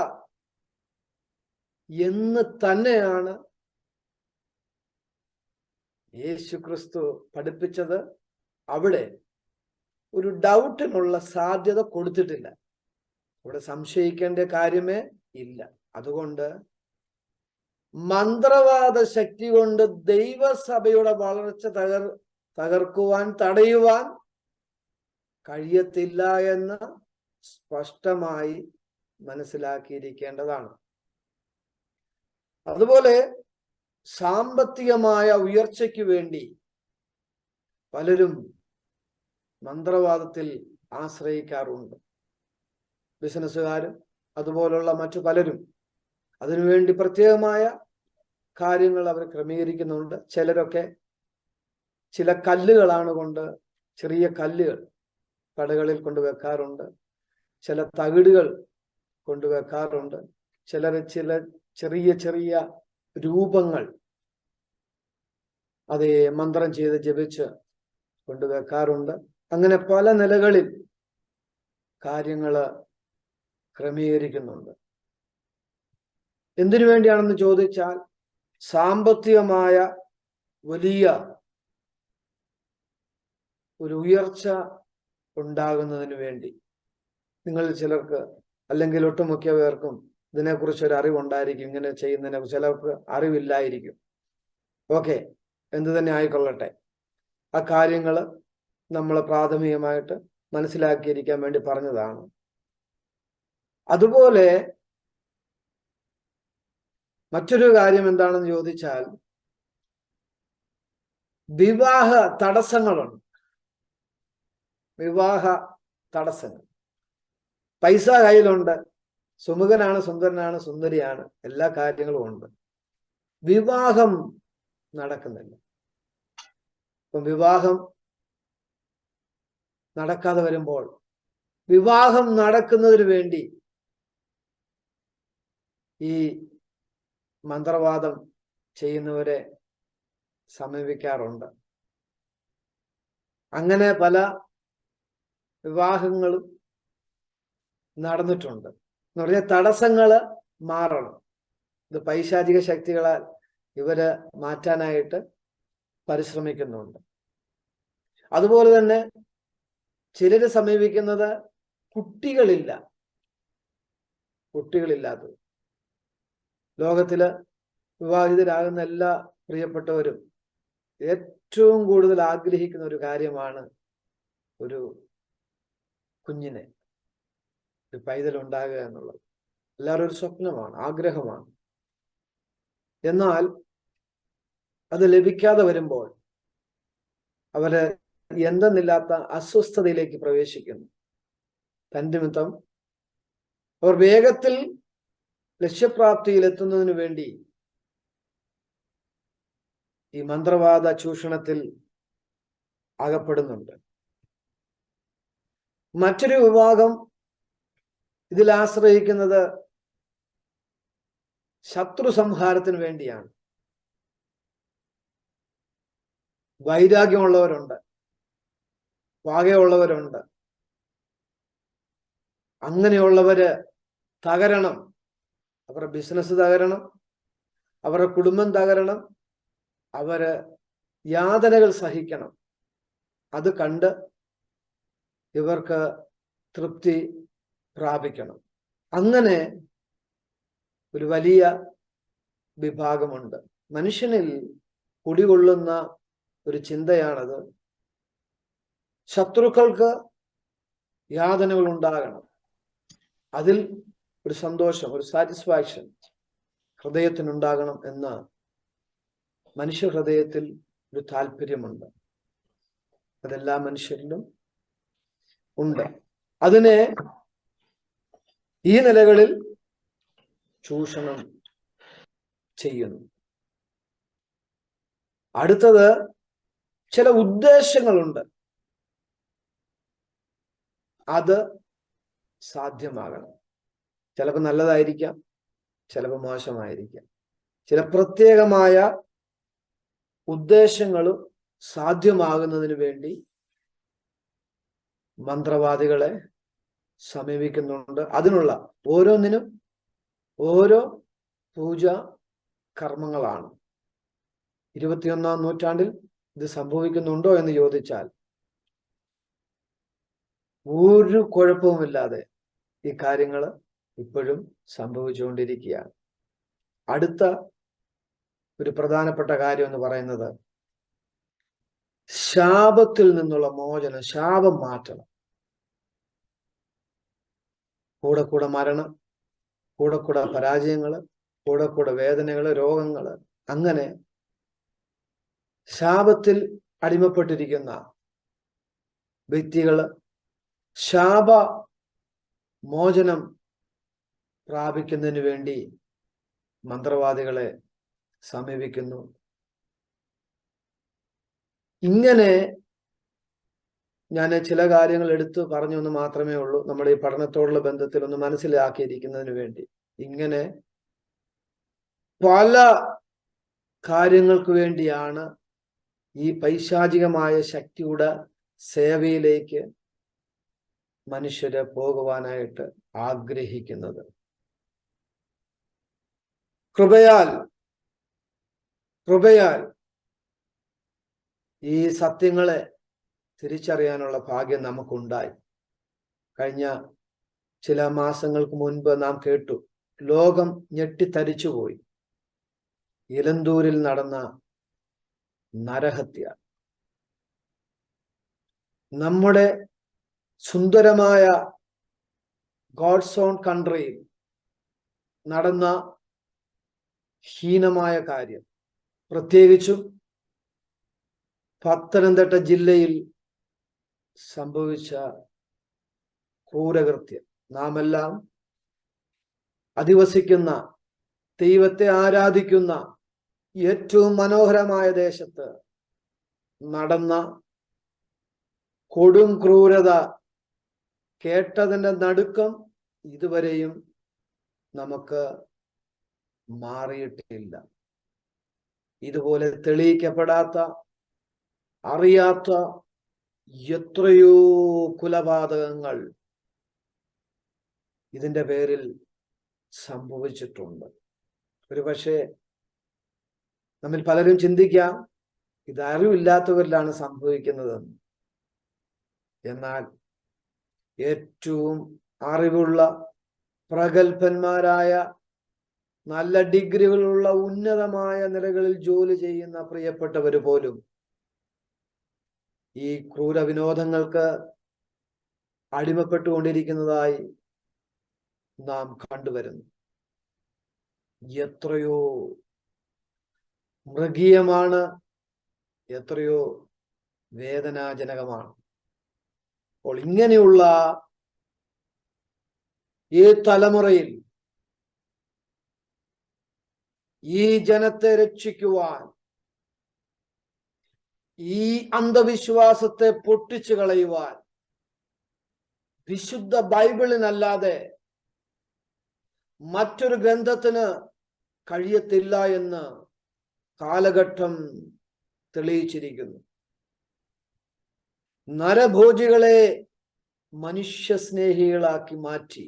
എന്ന് തന്നെയാണ് യേശു ക്രിസ്തു പഠിപ്പിച്ചത്. അവിടെ ഒരു ഡൗട്ടിനുള്ള സാധ്യത കൊടുത്തിട്ടില്ല. ഇവിടെ സംശയിക്കേണ്ട കാര്യമേ ഇല്ല. അതുകൊണ്ട് മന്ത്രവാദ ശക്തി കൊണ്ട് ദൈവസഭയുടെ വളർച്ച തകർക്കുവാൻ, തടയുവാൻ കഴിയത്തില്ല എന്ന് സ്പഷ്ടമായി മനസ്സിലാക്കിയിരിക്കേണ്ടതാണ്. അതുപോലെ സാമ്പത്തികമായ ഉയർച്ചയ്ക്ക് വേണ്ടി പലരും മന്ത്രവാദത്തിൽ ആശ്രയിക്കാറുണ്ട്. ബിസിനസ്സുകാരും അതുപോലുള്ള മറ്റു പലരും അതിനുവേണ്ടി പ്രത്യേകമായ കാര്യങ്ങൾ അവർ ക്രമീകരിക്കുന്നുണ്ട്. ചിലരൊക്കെ ചില കല്ലുകളാണ് കൊണ്ട്, ചെറിയ കല്ലുകൾ കടകളിൽ കൊണ്ടുവെക്കാറുണ്ട്. ചില തകിടുകൾ കൊണ്ടുവെക്കാറുണ്ട്. ചില ചെറിയ ചെറിയ രൂപങ്ങൾ അതേ മന്ത്രം ചെയ്ത് ജപിച്ച് കൊണ്ടുവെക്കാറുണ്ട്. അങ്ങനെ പല നിലകളിൽ കാര്യങ്ങൾ ക്രമീകരിക്കുന്നുണ്ട്. എന്തിനു വേണ്ടിയാണെന്ന് ചോദിച്ചാൽ, സാമ്പത്തികമായ വലിയ ഒരു ഉയർച്ച ഉണ്ടാകുന്നതിന് വേണ്ടി. നിങ്ങളിൽ ചിലർക്ക്, അല്ലെങ്കിൽ ഒട്ടുമുഖ്യ പേർക്കും ഇതിനെക്കുറിച്ച് ഒരു അറിവുണ്ടായിരിക്കും. ഇങ്ങനെ ചെയ്യുന്നതിനെ ചിലർക്ക് അറിവില്ലായിരിക്കും. ഓക്കെ, എന്തു തന്നെ ആയിക്കൊള്ളട്ടെ, ആ കാര്യങ്ങൾ നമ്മൾ പ്രാഥമികമായിട്ട് മനസ്സിലാക്കിയിരിക്കാൻ വേണ്ടി പറഞ്ഞതാണ്. അതുപോലെ മറ്റൊരു കാര്യം എന്താണെന്ന് ചോദിച്ചാൽ, വിവാഹ തടസ്സങ്ങളുണ്ട്. വിവാഹ തടസ്സങ്ങൾ. പൈസ കയ്യിലുണ്ട്, സുമുഖനാണ്, സുന്ദരനാണ്, സുന്ദരിയാണ്, എല്ലാ കാര്യങ്ങളും ഉണ്ട്, വിവാഹം നടക്കുന്നില്ല. അപ്പം വിവാഹം നടക്കാതെ വരുമ്പോൾ വിവാഹം നടക്കുന്നതിന് വേണ്ടി ഈ മന്ത്രവാദം ചെയ്യുന്നവരെ സമീപിക്കാറുണ്ട്. അങ്ങനെ പല വിവാഹങ്ങളും നടന്നിട്ടുണ്ട്. എന്ന് പറഞ്ഞാൽ തടസ്സങ്ങള് മാറണം. ഇത് പൈശാചിക ശക്തികളാൽ ഇവര് മാറ്റാനായിട്ട് പരിശ്രമിക്കുന്നുണ്ട്. അതുപോലെ തന്നെ ചിലര് സമീപിക്കുന്നത് കുട്ടികളില്ലാത്തത്. ലോകത്തില് വിവാഹിതരാകുന്ന എല്ലാ പ്രിയപ്പെട്ടവരും ഏറ്റവും കൂടുതൽ ആഗ്രഹിക്കുന്ന ഒരു കാര്യമാണ് ഒരു കുഞ്ഞിനെ, ഒരു പൈതൽ ഉണ്ടാകുക എന്നുള്ളത്. എല്ലാവരും ഒരു സ്വപ്നമാണ്, ആഗ്രഹമാണ്. എന്നാൽ അത് ലഭിക്കാതെ വരുമ്പോൾ അവര് എന്തെന്നില്ലാത്ത അസ്വസ്ഥതയിലേക്ക് പ്രവേശിക്കുന്നു. തന്നിമിത്തം അവർ വേഗത്തിൽ ലക്ഷ്യപ്രാപ്തിയിൽ എത്തുന്നതിന് വേണ്ടി ഈ മന്ത്രവാദ ചൂഷണത്തിൽ അകപ്പെടുന്നുണ്ട്. മറ്റൊരു വിഭാഗം ഇതിൽ ആശ്രയിക്കുന്നത് ശത്രു സംഹാരത്തിന് വേണ്ടിയാണ്. വൈരാഗ്യമുള്ളവരുണ്ട്, പകയുള്ളവരുണ്ട്. അങ്ങനെയുള്ളവര് തകരണം. അവരുടെ ബിസിനസ് തകരണം, അവരുടെ കുടുംബം തകരണം, അവര് യാതനകൾ സഹിക്കണം. അത് കണ്ട് ഇവർക്ക് തൃപ്തി പ്രാപിക്കണം. അങ്ങനെ ഒരു വലിയ വിഭാഗമുണ്ട്. മനുഷ്യനിൽ കുടികൊള്ളുന്ന ഒരു ചിന്തയാണത്. ശത്രുക്കൾക്ക് യാതനകൾ ഉണ്ടാകണം, അതിൽ ഒരു സന്തോഷം, ഒരു സാറ്റിസ്ഫാക്ഷൻ ഹൃദയത്തിനുണ്ടാകണം എന്ന മനുഷ്യ ഹൃദയത്തിൽ ഒരു താല്പര്യമുണ്ട്. അതെല്ലാ മനുഷ്യരിലും ഉണ്ട്. അതിനെ ഈ നിലകളിൽ ചൂഷണം ചെയ്യുന്നു. അടുത്തത് ചില ഉദ്ദേശങ്ങളുണ്ട്, അത് സാധ്യമാകണം. ചിലപ്പോൾ നല്ലതായിരിക്കാം, ചിലപ്പോൾ മോശമായിരിക്കാം. ചില പ്രത്യേകമായ ഉദ്ദേശങ്ങളും സാധ്യമാകുന്നതിന് വേണ്ടി മന്ത്രവാദികളെ സമീപിക്കുന്നുണ്ട്. അതിനുള്ള ഓരോന്നിനും ഓരോ പൂജ കർമ്മങ്ങളാണ്. 21-ാം നൂറ്റാണ്ടിൽ ഇത് സംഭവിക്കുന്നുണ്ടോ എന്ന് ചോദിച്ചാൽ ഒരു കുഴപ്പവുമില്ലാതെ ഈ കാര്യങ്ങൾ ഇപ്പോഴും സംഭവിച്ചുകൊണ്ടിരിക്കുകയാണ്. അടുത്ത ഒരു പ്രധാനപ്പെട്ട കാര്യം എന്ന് പറയുന്നത് ശാപത്തിൽ നിന്നുള്ള മോചനം, ശാപം മാറ്റണം. കൂടെ കൂടെ മരണം, കൂടെ കൂടെ പരാജയങ്ങള്, കൂടെ കൂടെ വേദനകള്, രോഗങ്ങള്, അങ്ങനെ ശാപത്തിൽ അടിമപ്പെട്ടിരിക്കുന്ന വ്യക്തികള് ശാപ മോചനം പ്രാപിക്കുന്നതിന് വേണ്ടി മന്ത്രവാദികളെ സമീപിക്കുന്നു. ഇങ്ങനെ ഞാൻ ചില കാര്യങ്ങൾ എടുത്തു പറഞ്ഞു എന്ന് മാത്രമേ ഉള്ളൂ, നമ്മുടെ ഈ പഠനത്തോടുള്ള ബന്ധത്തിൽ ഒന്ന് മനസ്സിലാക്കിയിരിക്കുന്നതിന് വേണ്ടി. ഇങ്ങനെ പല കാര്യങ്ങൾക്ക് വേണ്ടിയാണ് ഈ പൈശാചികമായ ശക്തിയുടെ സേവയിലേക്ക് മനുഷ്യര് പോകുവാനായിട്ട് ആഗ്രഹിക്കുന്നത്. കൃപയാൽ ഈ സത്യങ്ങളെ തിരിച്ചറിയാനുള്ള ഭാഗ്യം നമുക്കുണ്ടായി. കഴിഞ്ഞ ചില മാസങ്ങൾക്ക് മുൻപ് നാം കേട്ടു, ലോകം ഞെട്ടിത്തരിച്ചുപോയി. ഇലന്തൂരിൽ നടന്ന നരഹത്യ. നമ്മുടെ സുന്ദരമായ ഗോഡ്സ് ഓൺ കൺട്രിയിൽ നടന്ന ഹീനമായ കാര്യം, പ്രത്യേകിച്ചും പത്തനംതിട്ട ജില്ലയിൽ സംഭവിച്ച ക്രൂരകൃത്യം. നാം എല്ലാം അധിവസിക്കുന്ന, ദൈവത്തെ ആരാധിക്കുന്ന ഏറ്റവും മനോഹരമായ ദേശത്ത് നടന്ന കൊടും ക്രൂരത കേട്ടതിൻ്റെ നടുക്കം ഇതുവരെയും നമുക്ക് മാറിയിട്ടില്ല. ഇതുപോലെ തെളിയിക്കപ്പെടാത്ത, അറിയാത്ത എത്രയോ കൊലപാതകങ്ങൾ ഇതിൻ്റെ പേരിൽ സംഭവിച്ചിട്ടുണ്ട്. ഒരുപക്ഷെ നമ്മിൽ പലരും ചിന്തിക്കാം, ഇത് അറിവില്ലാത്തവരിലാണ് സംഭവിക്കുന്നതെന്ന്. എന്നാൽ ഏറ്റവും അറിവുള്ള, പ്രഗത്ഭന്മാരായ, നല്ല ഡിഗ്രികളുള്ള, ഉന്നതമായ നിലകളിൽ ജോലി ചെയ്യുന്ന പ്രിയപ്പെട്ടവർ പോലും ഈ ക്രൂര വിനോദങ്ങൾക്ക് അടിമപ്പെട്ടുകൊണ്ടിരിക്കുന്നതായി നാം കണ്ടുവരുന്നു. എത്രയോ മൃഗീയമാണ്, എത്രയോ വേദനാജനകമാണ്. അപ്പോൾ ഇങ്ങനെയുള്ള ഈ തലമുറയിൽ ഈ ജനത്തെ രക്ഷിക്കുവാൻ, ഈ അന്ധവിശ്വാസത്തെ പൊട്ടിച്ചു കളയുവാൻ വിശുദ്ധ ബൈബിളിനല്ലാതെ മറ്റൊരു ഗ്രന്ഥത്തിന് കഴിയത്തില്ല എന്ന് കാലഘട്ടം തെളിയിച്ചിരിക്കുന്നു. നരഭോജികളെ മനുഷ്യസ്നേഹികളാക്കി മാറ്റി,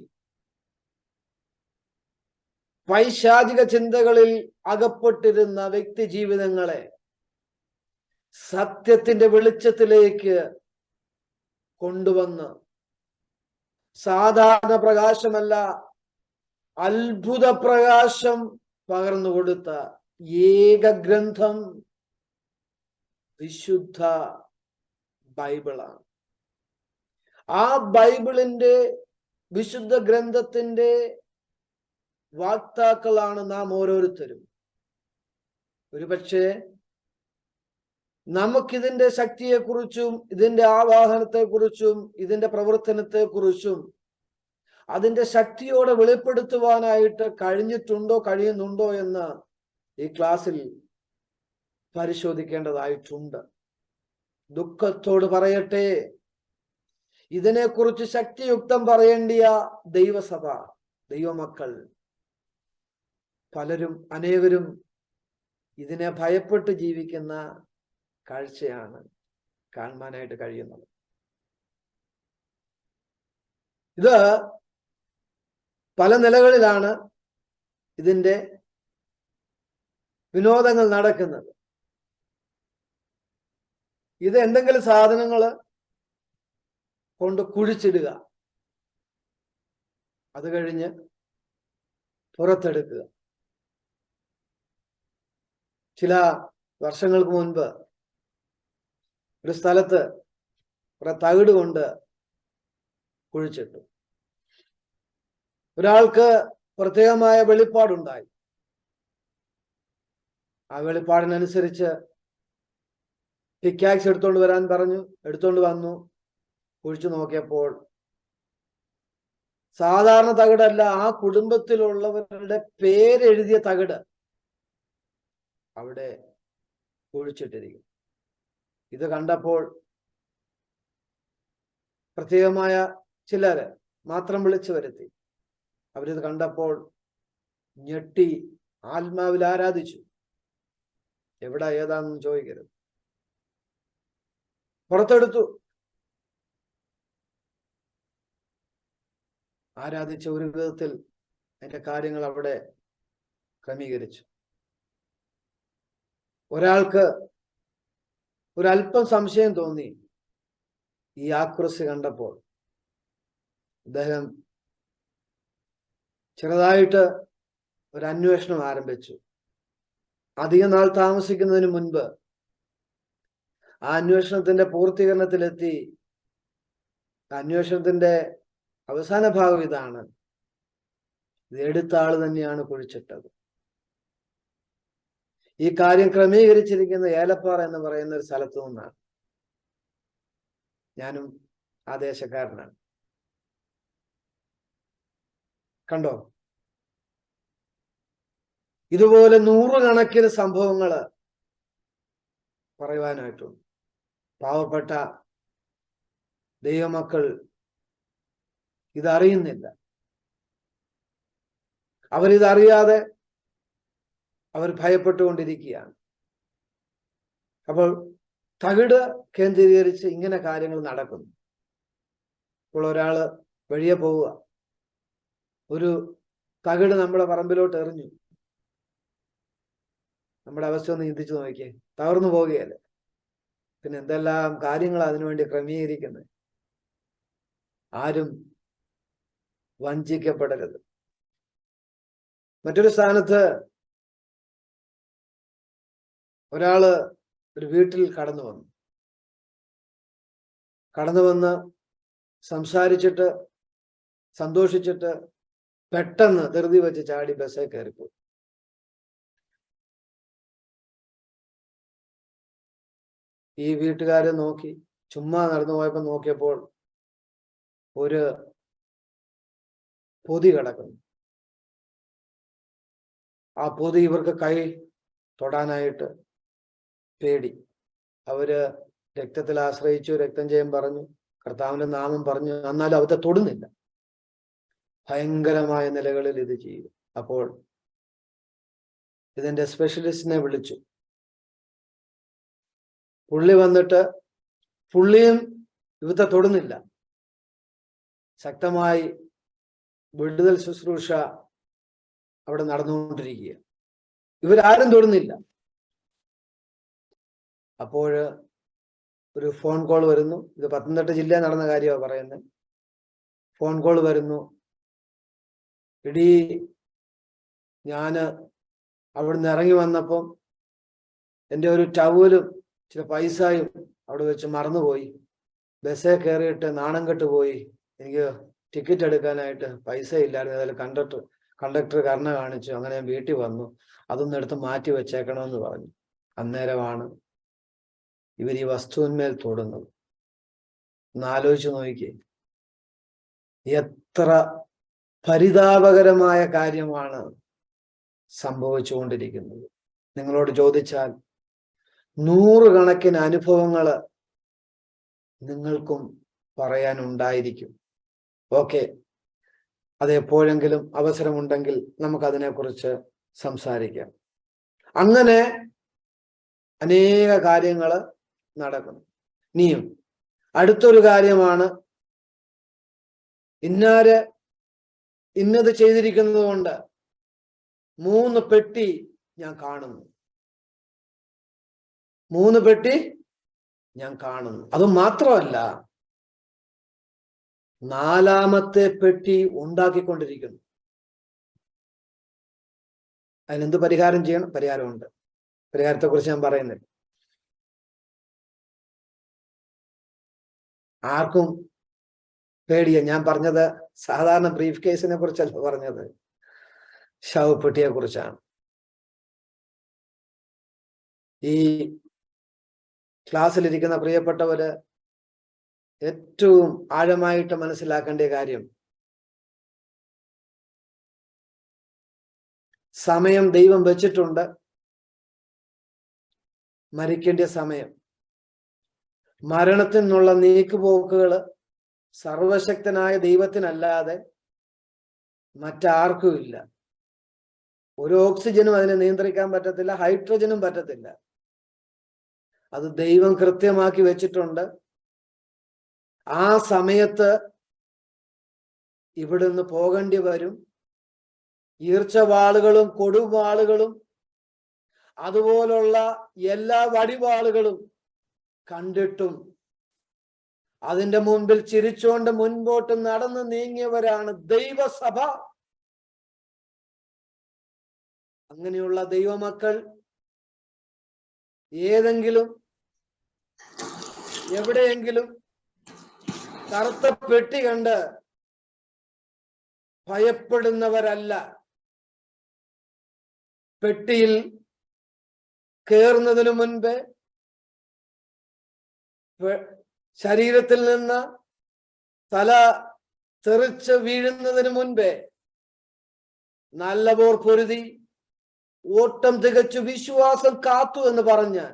പൈശാചിക ചിന്തകളിൽ അകപ്പെട്ടിരുന്ന വ്യക്തി ജീവിതങ്ങളെ സത്യത്തിന്റെ വെളിച്ചത്തിലേക്ക് കൊണ്ടുവന്ന് സാധാരണ പ്രകാശമല്ല, അത്ഭുത പ്രകാശം പകർന്നു കൊടുത്ത ഏക ഗ്രന്ഥം വിശുദ്ധ ബൈബിളാണ്. ആ ബൈബിളിന്റെ, വിശുദ്ധ ഗ്രന്ഥത്തിന്റെ വാക്താക്കളാണ് നാം ഓരോരുത്തരും. ഒരുപക്ഷെ നമുക്കിതിന്റെ ശക്തിയെക്കുറിച്ചും, ഇതിന്റെ ആവാഹനത്തെക്കുറിച്ചും, ഇതിന്റെ പ്രവർത്തനത്തെക്കുറിച്ചും അതിന്റെ ശക്തിയോടെ വെളിപ്പെടുത്തുവാനായിട്ട് കഴിയുന്നുണ്ടോ എന്ന് ഈ ക്ലാസ്സിൽ പരിശോധിക്കേണ്ടതായിട്ടുണ്ട്. ദുഃഖത്തോട് പറയട്ടെ, ഇതിനെക്കുറിച്ച് ശക്തിയുക്തം പറയേണ്ടിയ ദൈവസഭ, ദൈവമക്കൾ അനേകരും ഇതിനെ ഭയപ്പെട്ട് ജീവിക്കുന്ന കാഴ്ചയാണ് കാണുവാനായിട്ട് കഴിയുന്നത്. ഇത് പല നിലകളിലാണ് ഇതിന്റെ വിനോദങ്ങൾ നടക്കുന്നത്. ഇത് എന്തെങ്കിലും സാധനങ്ങൾ കൊണ്ട് കുഴിച്ചിടുക, അത് കഴിഞ്ഞ് പുറത്തെടുക്കുക. ചില വർഷങ്ങൾക്ക് മുൻപ് ഒരു സ്ഥലത്ത് കുറെ തകിട് കൊണ്ട് കുഴിച്ചിട്ടു. ഒരാൾക്ക് പ്രത്യേകമായ വെളിപ്പാടുണ്ടായി. ആ വെളിപ്പാടിനനുസരിച്ച് പിക്കാക്സ് എടുത്തോണ്ട് വരാൻ പറഞ്ഞു. എടുത്തോണ്ട് വന്നു. കുഴിച്ചു നോക്കിയപ്പോൾ സാധാരണ തകിടല്ല, ആ കുടുംബത്തിലുള്ളവരുടെ പേരെഴുതിയ തകിട് അവിടെ കുഴിച്ചിട്ടിരിക്കും. ഇത് കണ്ടപ്പോൾ പ്രത്യേകമായ ചിലര് മാത്രം വിളിച്ചു വരുത്തി. അവരിത് കണ്ടപ്പോൾ ഞെട്ടി ആത്മാവിൽ ആരാധിച്ചു. എവിടെ ഏതാണെന്ന് ചോദിക്കരുത്. പുറത്തെടുത്തു, ആരാധിച്ച ഒരു വിധത്തിൽ അതിന്റെ കാര്യങ്ങൾ അവിടെ ക്രമീകരിച്ചു. ഒരാൾക്ക് ഒരല്പം സംശയം തോന്നി ഈ ആക്രസ് കണ്ടപ്പോൾ. അദ്ദേഹം ചെറുതായിട്ട് ഒരു അന്വേഷണം ആരംഭിച്ചു. അധിക നാൾ താമസിക്കുന്നതിന് മുൻപ് ആ അന്വേഷണത്തിന്റെ പൂർത്തീകരണത്തിലെത്തി. അന്വേഷണത്തിന്റെ അവസാന ഭാഗം ഇതാണ്: ഇത് എടുത്ത ആള് തന്നെയാണ് കുഴിച്ചിട്ടത്. ഈ കാര്യം ക്രമീകരിച്ചിരിക്കുന്ന ഏലപ്പാറ എന്ന് പറയുന്ന ഒരു സ്ഥലത്തു നിന്നാണ്. ഞാനും ആ ദേശക്കാരനാണ്. കണ്ടോ? ഇതുപോലെ നൂറുകണക്കിന് സംഭവങ്ങള് പറയുവാനായിട്ടുണ്ട്. പാവപ്പെട്ട ദൈവമക്കൾ ഇതറിയുന്നില്ല. അവരിതറിയാതെ അവർ ഭയപ്പെട്ടുകൊണ്ടിരിക്കുകയാണ്. അപ്പോൾ തകിട് കേന്ദ്രീകരിച്ച് ഇങ്ങനെ കാര്യങ്ങൾ നടക്കുന്നു. ഇപ്പോൾ ഒരാള് വഴിയെ പോവുക, ഒരു തകിട് നമ്മുടെ പറമ്പിലോട്ട് എറിഞ്ഞു. നമ്മുടെ അവസ്ഥ ഒന്ന് ചിന്തിച്ചു നോക്കിയേ, തകർന്നു പോവുകയല്ലേ. പിന്നെ എന്തെല്ലാം കാര്യങ്ങൾ അതിനുവേണ്ടി ക്രമീകരിക്കുന്നത്. ആരും വഞ്ചിക്കപ്പെടരുത്. മറ്റൊരു സ്ഥാനത്ത് ഒരാള് ഒരു വീട്ടിൽ കടന്നു വന്ന് സംസാരിച്ചിട്ട് സന്തോഷിച്ചിട്ട് പെട്ടെന്ന് ധൃതി വെച്ച് ചാടി ബസ്സിൽ കയറിപ്പോയി. ഈ വീട്ടുകാരെ നോക്കി ചുമ്മാ നടന്നു പോയപ്പോ നോക്കിയപ്പോൾ ഒരു പൊതി കിടക്കുന്നു. ആ പൊതി ഇവർക്ക് കൈ തൊടാനായിട്ട് പേടി. അവര് രക്തത്തിൽ ആശ്രയിച്ചു, രക്തം ചെയ്യാൻ പറഞ്ഞു, കർത്താവിന്റെ നാമം പറഞ്ഞു, എന്നാലും അവത്തെ തൊടുന്നില്ല. ഭയങ്കരമായ നിലകളിൽ ഇത് ചെയ്തു. അപ്പോൾ ഇതിന്റെ സ്പെഷ്യലിസ്റ്റിനെ വിളിച്ചു. പുള്ളി വന്നിട്ട് പുള്ളിയും ഇവത്തെ തൊടുന്നില്ല. ശക്തമായി വിടുതൽ ശുശ്രൂഷ അവിടെ നടന്നുകൊണ്ടിരിക്കുക. ഇവരാരും തൊടുന്നില്ല. അപ്പോൾ ഒരു ഫോൺ കോൾ വരുന്നു. ഇത് പത്തനംതിട്ട ജില്ലയിൽ നടന്ന കാര്യമാണ് പറയുന്നത്. ഫോൺ കോൾ വരുന്നു. ഇടീ, ഞാന് അവിടുന്ന് ഇറങ്ങി വന്നപ്പം എൻ്റെ ഒരു ടവലും ചില പൈസയും അവിടെ വെച്ച് മറന്നുപോയി. ബസ്സിൽ കയറിയിട്ട് നാണം കെട്ടുപോയി. എനിക്ക് ടിക്കറ്റ് എടുക്കാനായിട്ട് പൈസ ഇല്ലായിരുന്നു. അതിൽ കണ്ടക്ടർ കരുണ കാണിച്ചു. അങ്ങനെ ഞാൻ വീട്ടിൽ വന്നു. അതൊന്നും എടുത്ത് മാറ്റി വെച്ചേക്കണമെന്ന് പറഞ്ഞു. അന്നേരമാണ് ഇവർ ഈ വസ്തുവിന്മേൽ തൊടുന്നത്. ഒന്ന് ആലോചിച്ച് നോക്കിക്കേ, എത്ര പരിതാപകരമായ കാര്യമാണ് സംഭവിച്ചുകൊണ്ടിരിക്കുന്നത്. നിങ്ങളോട് ചോദിച്ചാൽ 100 കണക്കിന് അനുഭവങ്ങൾ നിങ്ങൾക്കും പറയാനുണ്ടായിരിക്കും. ഓക്കെ, അത് എപ്പോഴെങ്കിലും അവസരമുണ്ടെങ്കിൽ നമുക്കതിനെക്കുറിച്ച് സംസാരിക്കാം. അങ്ങനെ അനേക കാര്യങ്ങൾ നടക്കുന്നു. ഇനിയും അടുത്തൊരു കാര്യമാണ്, ഇന്നത് ചെയ്തിരിക്കുന്നത് കൊണ്ട് 3 പെട്ടി ഞാൻ കാണുന്നു. 3 പെട്ടി ഞാൻ കാണുന്നു. അത് മാത്രമല്ല, 4ാമത്തെ പെട്ടി ഉണ്ടാക്കിക്കൊണ്ടിരിക്കുന്നു. അതിനെന്ത് പരിഹാരം ചെയ്യണം? പരിഹാരമുണ്ട്. പരിഹാരത്തെ കുറിച്ച് ഞാൻ പറയുന്നില്ല. ആർക്കും പേടിയ. ഞാൻ പറഞ്ഞത് സാധാരണ ബ്രീഫ് കേസിനെ കുറിച്ചല്ല പറഞ്ഞത്, ശവപ്പെട്ടിയെ കുറിച്ചാണ്. ഈ ക്ലാസ്സിലിരിക്കുന്ന പ്രിയപ്പെട്ടവര് ഏറ്റവും ആഴമായിട്ട് മനസ്സിലാക്കേണ്ട കാര്യം, സമയം ദൈവം വെച്ചിട്ടുണ്ട്. മരിക്കേണ്ട സമയം. മരണത്തിൽ നിന്നുള്ള നീക്കുപോക്കുകൾ സർവശക്തനായ ദൈവത്തിനല്ലാതെ മറ്റാർക്കും ഇല്ല. ഒരു ഓക്സിജനും അതിനെ നിയന്ത്രിക്കാൻ പറ്റത്തില്ല, ഹൈഡ്രജനും പറ്റത്തില്ല. അത് ദൈവം കൃത്യമാക്കി വെച്ചിട്ടുണ്ട്. ആ സമയത്ത് ഇവിടുന്ന് പോകേണ്ടി വരും. ഈർച്ചവാളുകളും കൊടുവാളുകളും അതുപോലുള്ള എല്ലാ വടിവാളുകളും കണ്ടിട്ടും അതിന്റെ മുൻപിൽ ചിരിച്ചുകൊണ്ട് മുൻപോട്ട് നടന്നു നീങ്ങിയവരാണ് ദൈവസഭ. അങ്ങനെയുള്ള ദൈവമക്കൾ ഏതെങ്കിലും എവിടെയെങ്കിലും കറുത്ത പെട്ടി കണ്ട് ഭയപ്പെടുന്നവരല്ല. പെട്ടിയിൽ കയറുന്നതിനു മുൻപേ ശരീരത്തിൽ നിന്ന് തല തെറിച്ച് വീഴുന്നതിന് മുൻപേ നല്ലപോർ പൊരുതി ഓട്ടം തികച്ചു വിശ്വാസം കാത്തു എന്ന് പറഞ്ഞ്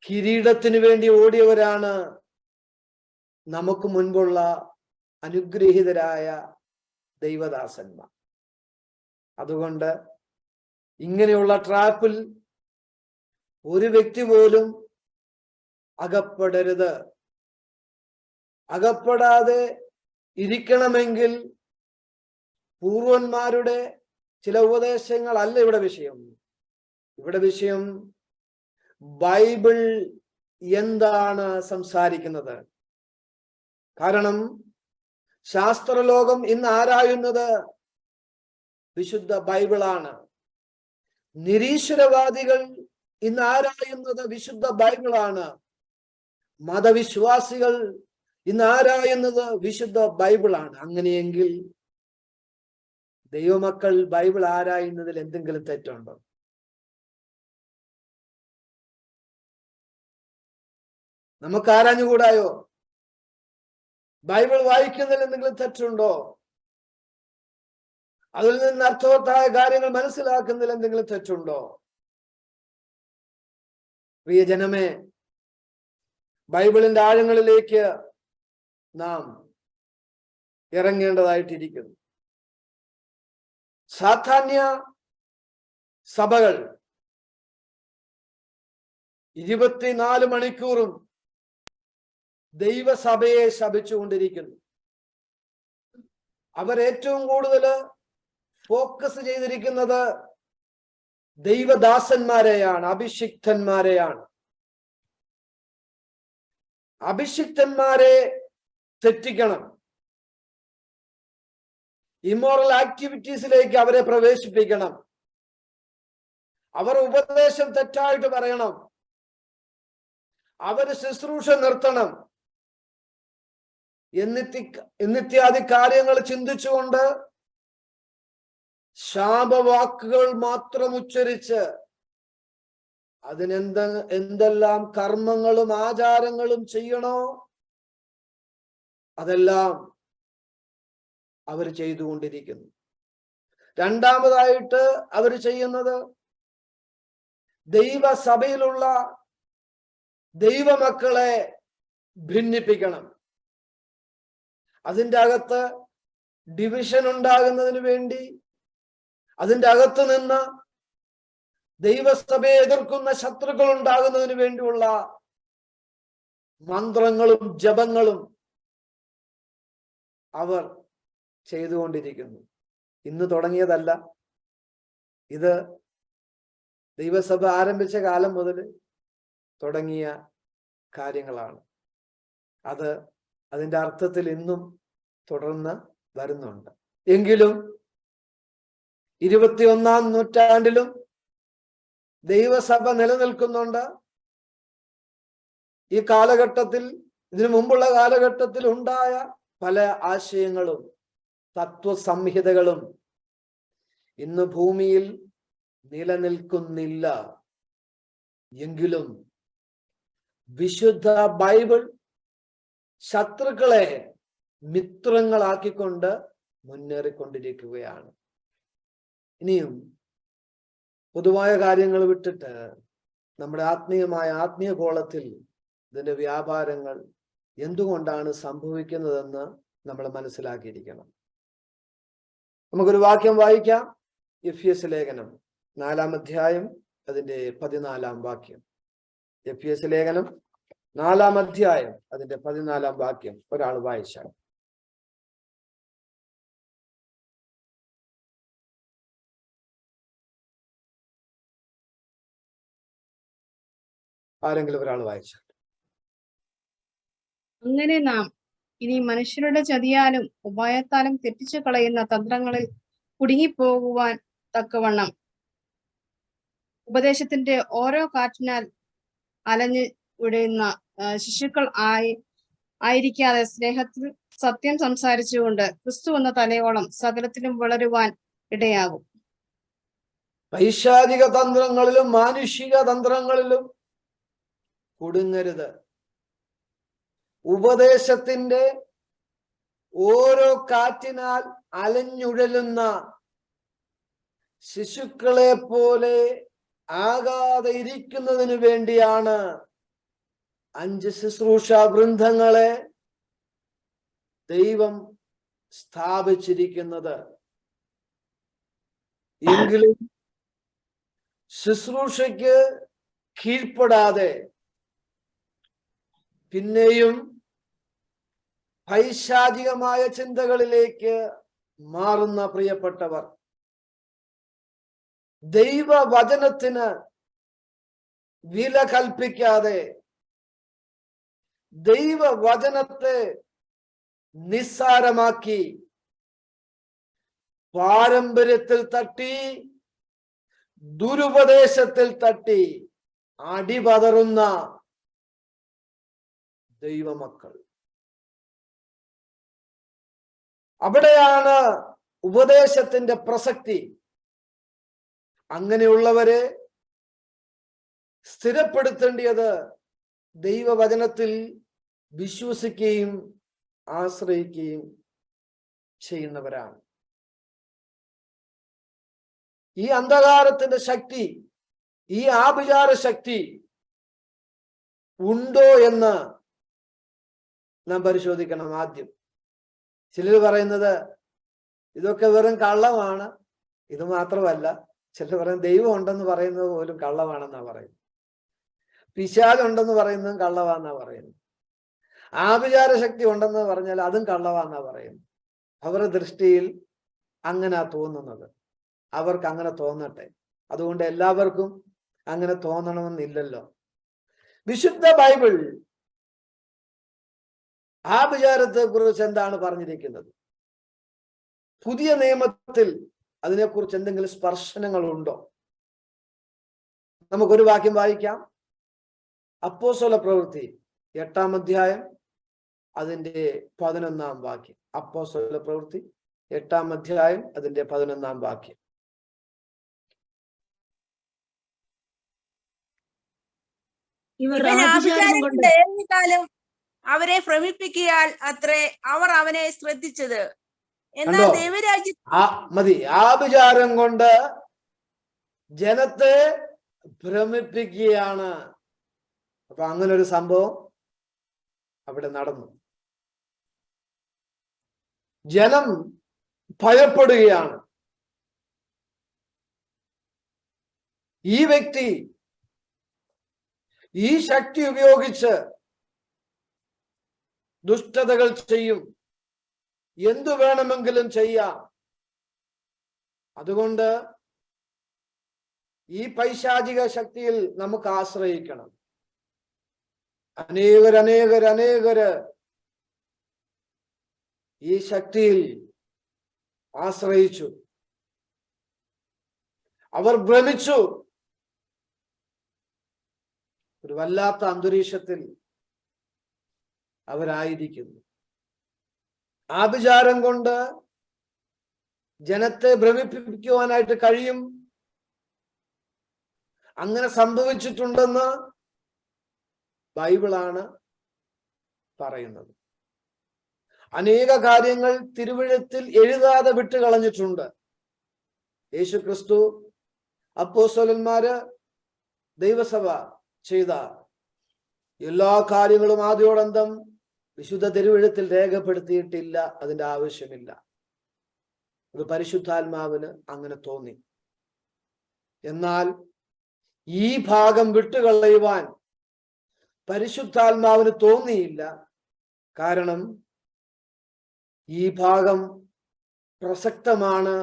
കിരീടത്തിന് വേണ്ടി ഓടിയവരാണ് നമുക്ക് മുൻപുള്ള അനുഗ്രഹീതരായ ദൈവദാസന്മാർ. അതുകൊണ്ട് ഇങ്ങനെയുള്ള ട്രാപ്പിൽ ഒരു വ്യക്തി പോലും അകപ്പെടരുത്. അകപ്പെടാതെ ഇരിക്കണമെങ്കിൽ പൂർവന്മാരുടെ ചില ഉപദേശങ്ങളല്ല ഇവിടെ വിഷയം. ഇവിടെ വിഷയം ബൈബിൾ എന്താണ് സംസാരിക്കുന്നത്. കാരണം ശാസ്ത്രലോകം ഇന്ന് ആരായുന്നത് വിശുദ്ധ ബൈബിളാണ്. നിരീശ്വരവാദികൾ ഇന്ന് ആരായുന്നത് വിശുദ്ധ ബൈബിളാണ്. മതവിശ്വാസികൾ ഇന്ന് ആരായുന്നത് വിശുദ്ധ ബൈബിളാണ്. അങ്ങനെയെങ്കിൽ ദൈവമക്കൾ ബൈബിൾ ആരായുന്നതിൽ എന്തെങ്കിലും തെറ്റുണ്ടോ? നമുക്ക് ആരാഞ്ഞുകൂടായോ? ബൈബിൾ വായിക്കുന്നതിൽ എന്തെങ്കിലും തെറ്റുണ്ടോ? അതിൽ നിന്ന് അർത്ഥവത്തായ കാര്യങ്ങൾ മനസ്സിലാക്കുന്നതിൽ എന്തെങ്കിലും തെറ്റുണ്ടോ? പ്രിയ ജനമേ, ബൈബിളിന്റെ ആഴങ്ങളിലേക്ക് നാം ഇറങ്ങേണ്ടതായിട്ടിരിക്കുന്നു. സാധാന്യ സഭകൾ 24 മണിക്കൂറും ദൈവസഭയെ ശപിച്ചുകൊണ്ടിരിക്കുന്നു. അവർ ഏറ്റവും കൂടുതൽ ഫോക്കസ് ചെയ്തിരിക്കുന്നത് ദൈവദാസന്മാരെയാണ്, അഭിഷിക്തന്മാരെയാണ്. അഭിഷിക്തന്മാരെ തെറ്റിക്കണം, ഇമ്മോറൽ ആക്ടിവിറ്റീസിലേക്ക് അവരെ പ്രവേശിപ്പിക്കണം, അവർ ഉപദേശം തെറ്റായിട്ട് പറയണം, അവര് ശുശ്രൂഷ നിർത്തണം എന്നിത്യാദി കാര്യങ്ങൾ ചിന്തിച്ചുകൊണ്ട് ശാപവാക്കുകൾ മാത്രം ഉച്ചരിച്ച് എന്തെല്ലാം കർമ്മങ്ങളും ആചാരങ്ങളും ചെയ്യണോ അതെല്ലാം അവർ ചെയ്തുകൊണ്ടിരിക്കുന്നു. രണ്ടാമതായിട്ട് അവർ ചെയ്യുന്നത് ദൈവസഭയിലുള്ള ദൈവമക്കളെ ഭിന്നിപ്പിക്കണം. അതിൻ്റെ അകത്ത് ഡിവിഷൻ ഉണ്ടാകുന്നതിന് വേണ്ടി, അതിൻ്റെ അകത്ത് നിന്ന് ദൈവസഭയെ എതിർക്കുന്ന ശത്രുക്കൾ ഉണ്ടാകുന്നതിന് വേണ്ടിയുള്ള മന്ത്രങ്ങളും ജപങ്ങളും അവർ ചെയ്തുകൊണ്ടിരിക്കുന്നു. ഇന്ന് തുടങ്ങിയതല്ല, ഇത് ദൈവസഭ ആരംഭിച്ച കാലം മുതൽ തുടങ്ങിയ കാര്യങ്ങളാണ്. അതിൻ്റെ അർത്ഥത്തിൽ ഇന്നും തുടർന്ന് വരുന്നുണ്ട്. എങ്കിലും 21-ാം നൂറ്റാണ്ടിലും ദൈവസഭ നിലനിൽക്കുന്നുണ്ട്. ഈ കാലഘട്ടത്തിൽ, ഇതിനു മുമ്പുള്ള കാലഘട്ടത്തിൽ ഉണ്ടായ പല ആശയങ്ങളും തത്വസംഹിതകളും ഇന്ന് ഭൂമിയിൽ നിലനിൽക്കുന്നില്ല. എങ്കിലും വിശുദ്ധ ബൈബിൾ ശത്രുക്കളെ മിത്രങ്ങളാക്കിക്കൊണ്ട് മുന്നേറിക്കൊണ്ടിരിക്കുകയാണ്. ഇനിയും പൊതുവായ കാര്യങ്ങൾ വിട്ടിട്ട് നമ്മുടെ ആത്മീയ കോളത്തിൽ ഇതിന്റെ വ്യാപാരങ്ങൾ എന്തുകൊണ്ടാണ് സംഭവിക്കുന്നതെന്ന് നമ്മൾ മനസ്സിലാക്കിയിരിക്കണം. നമുക്കൊരു വാക്യം വായിക്കാം. എഫെസ്യ ലേഖനം 4-ാം അധ്യായം അതിന്റെ 14-ാം വാക്യം. എഫെസ്യ ലേഖനം 4-ാം അധ്യായം അതിന്റെ 14-ാം വാക്യം ഒരാൾ വായിച്ചാൽ. ആരെങ്കിലും ഒരാൾ വായിച്ചാൽ. അങ്ങനെ നാം ഇനി മനുഷ്യരുടെ ചതിയാലും ഉപായത്താലും തെറ്റിച്ചു കളയുന്ന തന്ത്രങ്ങളിൽ കുടുങ്ങിപ്പോകുവാൻ തക്കവണ്ണം ഉപദേശത്തിന്റെ ഓരോ കാറ്റിനാൽ അലഞ്ഞു വിടുന്ന ശിശുക്കൾ ആയിരിക്കാതെ സ്നേഹത്തിൽ സത്യം സംസാരിച്ചുകൊണ്ട് ക്രിസ്തു എന്ന തലയോളം സകലത്തിലും വളരുവാൻ ഇടയാകും. പൈശാചിക തന്ത്രങ്ങളിലും മാനുഷിക തന്ത്രങ്ങളിലും കുടുങ്ങരുത്. ഉപദേശത്തിന്റെ ഓരോ കാറ്റിനാൽ അലഞ്ഞുഴലുന്ന ശിശുക്കളെ പോലെ ആകാതെ ഇരിക്കുന്നതിന് വേണ്ടിയാണ് 5 ശുശ്രൂഷ വൃന്ദങ്ങളെ ദൈവം സ്ഥാപിച്ചിരിക്കുന്നത്. എങ്കിലും ശുശ്രൂഷയ്ക്ക് കീഴ്പ്പെടാതെ പിന്നെയും പൈശാചികമായ ചിന്തകളിലേക്ക് മാറുന്ന പ്രിയപ്പെട്ടവർ, ദൈവവചനത്തിന് വില കൽപ്പിക്കാതെ ദൈവവചനത്തെ നിസ്സാരമാക്കി പാരമ്പര്യത്തിൽ തട്ടി ദുരുപദേശത്തിൽ തട്ടി അടിപതറുന്ന ദൈവമക്കൾ. അവിടെയാണ് ഉപദേശത്തിന്റെ പ്രസക്തി. അങ്ങനെയുള്ളവരെ സ്ഥിരപ്പെടുത്തേണ്ടത് ദൈവവചനത്തിൽ വിശ്വസിക്കുകയും ആശ്രയിക്കുകയും ചെയ്യുന്നവരാണ്. ഈ അന്ധകാരത്തിന്റെ ശക്തി, ഈ ആഭിചാര ശക്തി ഉണ്ടോ എന്ന് നാം പരിശോധിക്കണം. ആദ്യം ചിലർ പറയുന്നത് ഇതൊക്കെ വെറും കള്ളമാണ്. ഇത് മാത്രമല്ല, ചിലർ പറയുന്നത് ദൈവം ഉണ്ടെന്ന് പറയുന്നത് പോലും കള്ളമാണെന്നാ പറയുന്നത്. പിശാചുണ്ടെന്ന് പറയുന്നതും കള്ളവാന്നാ പറയുന്നത്. ആഭിചാര ശക്തി ഉണ്ടെന്ന് പറഞ്ഞാൽ അതും കള്ളവാന്നാ പറയുന്നത്. അവരുടെ ദൃഷ്ടിയിൽ അങ്ങനെ തോന്നുന്നത്. അവർക്ക് അങ്ങനെ തോന്നട്ടെ. അതുകൊണ്ട് എല്ലാവർക്കും അങ്ങനെ തോന്നണമെന്നില്ലല്ലോ. വിശുദ്ധ ബൈബിൾ ആഭിചാരത്തെ കുറിച്ച് എന്താണ് പറഞ്ഞിരിക്കുന്നത്? പുതിയ നിയമത്തിൽ അതിനെക്കുറിച്ച് എന്തെങ്കിലും സ്പർശനങ്ങൾ ഉണ്ടോ? നമുക്കൊരു വാക്യം വായിക്കാം. അപ്പോസ്തല പ്രവൃത്തി 8-ാം അധ്യായം അതിന്റെ 11-ാം വാക്യം. അപ്പോസ്തല പ്രവൃത്തി 8-ാം അധ്യായം അതിന്റെ 11-ാം വാക്യം. ഇവൻ ആഭിചാരം കൊണ്ട് ഏറിയകാലം അവരെ ഭ്രമിപ്പിക്കിയാൽ അത്രേ അവർ അവനെ ശ്രദ്ധിച്ചത്. എന്നാൽ ദൈവരാജ്യ മതി. ആഭിചാരം കൊണ്ട് ജനത്തെ ഭ്രമിപ്പിക്കുകയാണ്. അപ്പൊ അങ്ങനെ ഒരു സംഭവം അവിടെ നടന്നു. ജനം ഭയപ്പെടുകയാണ്. ഈ വ്യക്തി ഈ ശക്തി ഉപയോഗിച്ച് ദുഷ്ടതകൾ ചെയ്യും, എന്തു വേണമെങ്കിലും ചെയ്യാം. അതുകൊണ്ട് ഈ പൈശാചിക ശക്തിയിൽ നമുക്ക് ആശ്രയിക്കണം. അനേകര് ഈ ശക്തിയിൽ ആശ്രയിച്ചു. അവർ ഭ്രമിച്ചു. ഒരു വല്ലാത്ത അന്തരീക്ഷത്തിൽ അവരായിരിക്കുന്നു. ആഭിചാരം കൊണ്ട് ജനത്തെ ഭ്രമിപ്പിക്കുവാനായിട്ട് കഴിയും. അങ്ങനെ സംഭവിച്ചിട്ടുണ്ടെന്ന് ബൈബിളാണ് പറയുന്നത്. അനേക കാര്യങ്ങൾ തിരുവെഴുത്തിൽ എഴുതാതെ വിട്ടുകളഞ്ഞിട്ടുണ്ട്. യേശു ക്രിസ്തു, അപ്പോസ്തലന്മാര്, ദൈവസഭ ചെയ്ത എല്ലാ കാര്യങ്ങളും ആദ്യോടന്തം വിശുദ്ധ തിരുവെഴുത്തിൽ രേഖപ്പെടുത്തിയിട്ടില്ല. അതിന്റെ ആവശ്യമില്ല. അത് പരിശുദ്ധാത്മാവിന് അങ്ങനെ തോന്നി. എന്നാൽ ഈ ഭാഗം വിട്ടുകളയുവാൻ പരിശുദ്ധാത്മാവിന് തോന്നിയില്ല. കാരണം ഈ ഭാഗം പ്രസക്തമാണ്,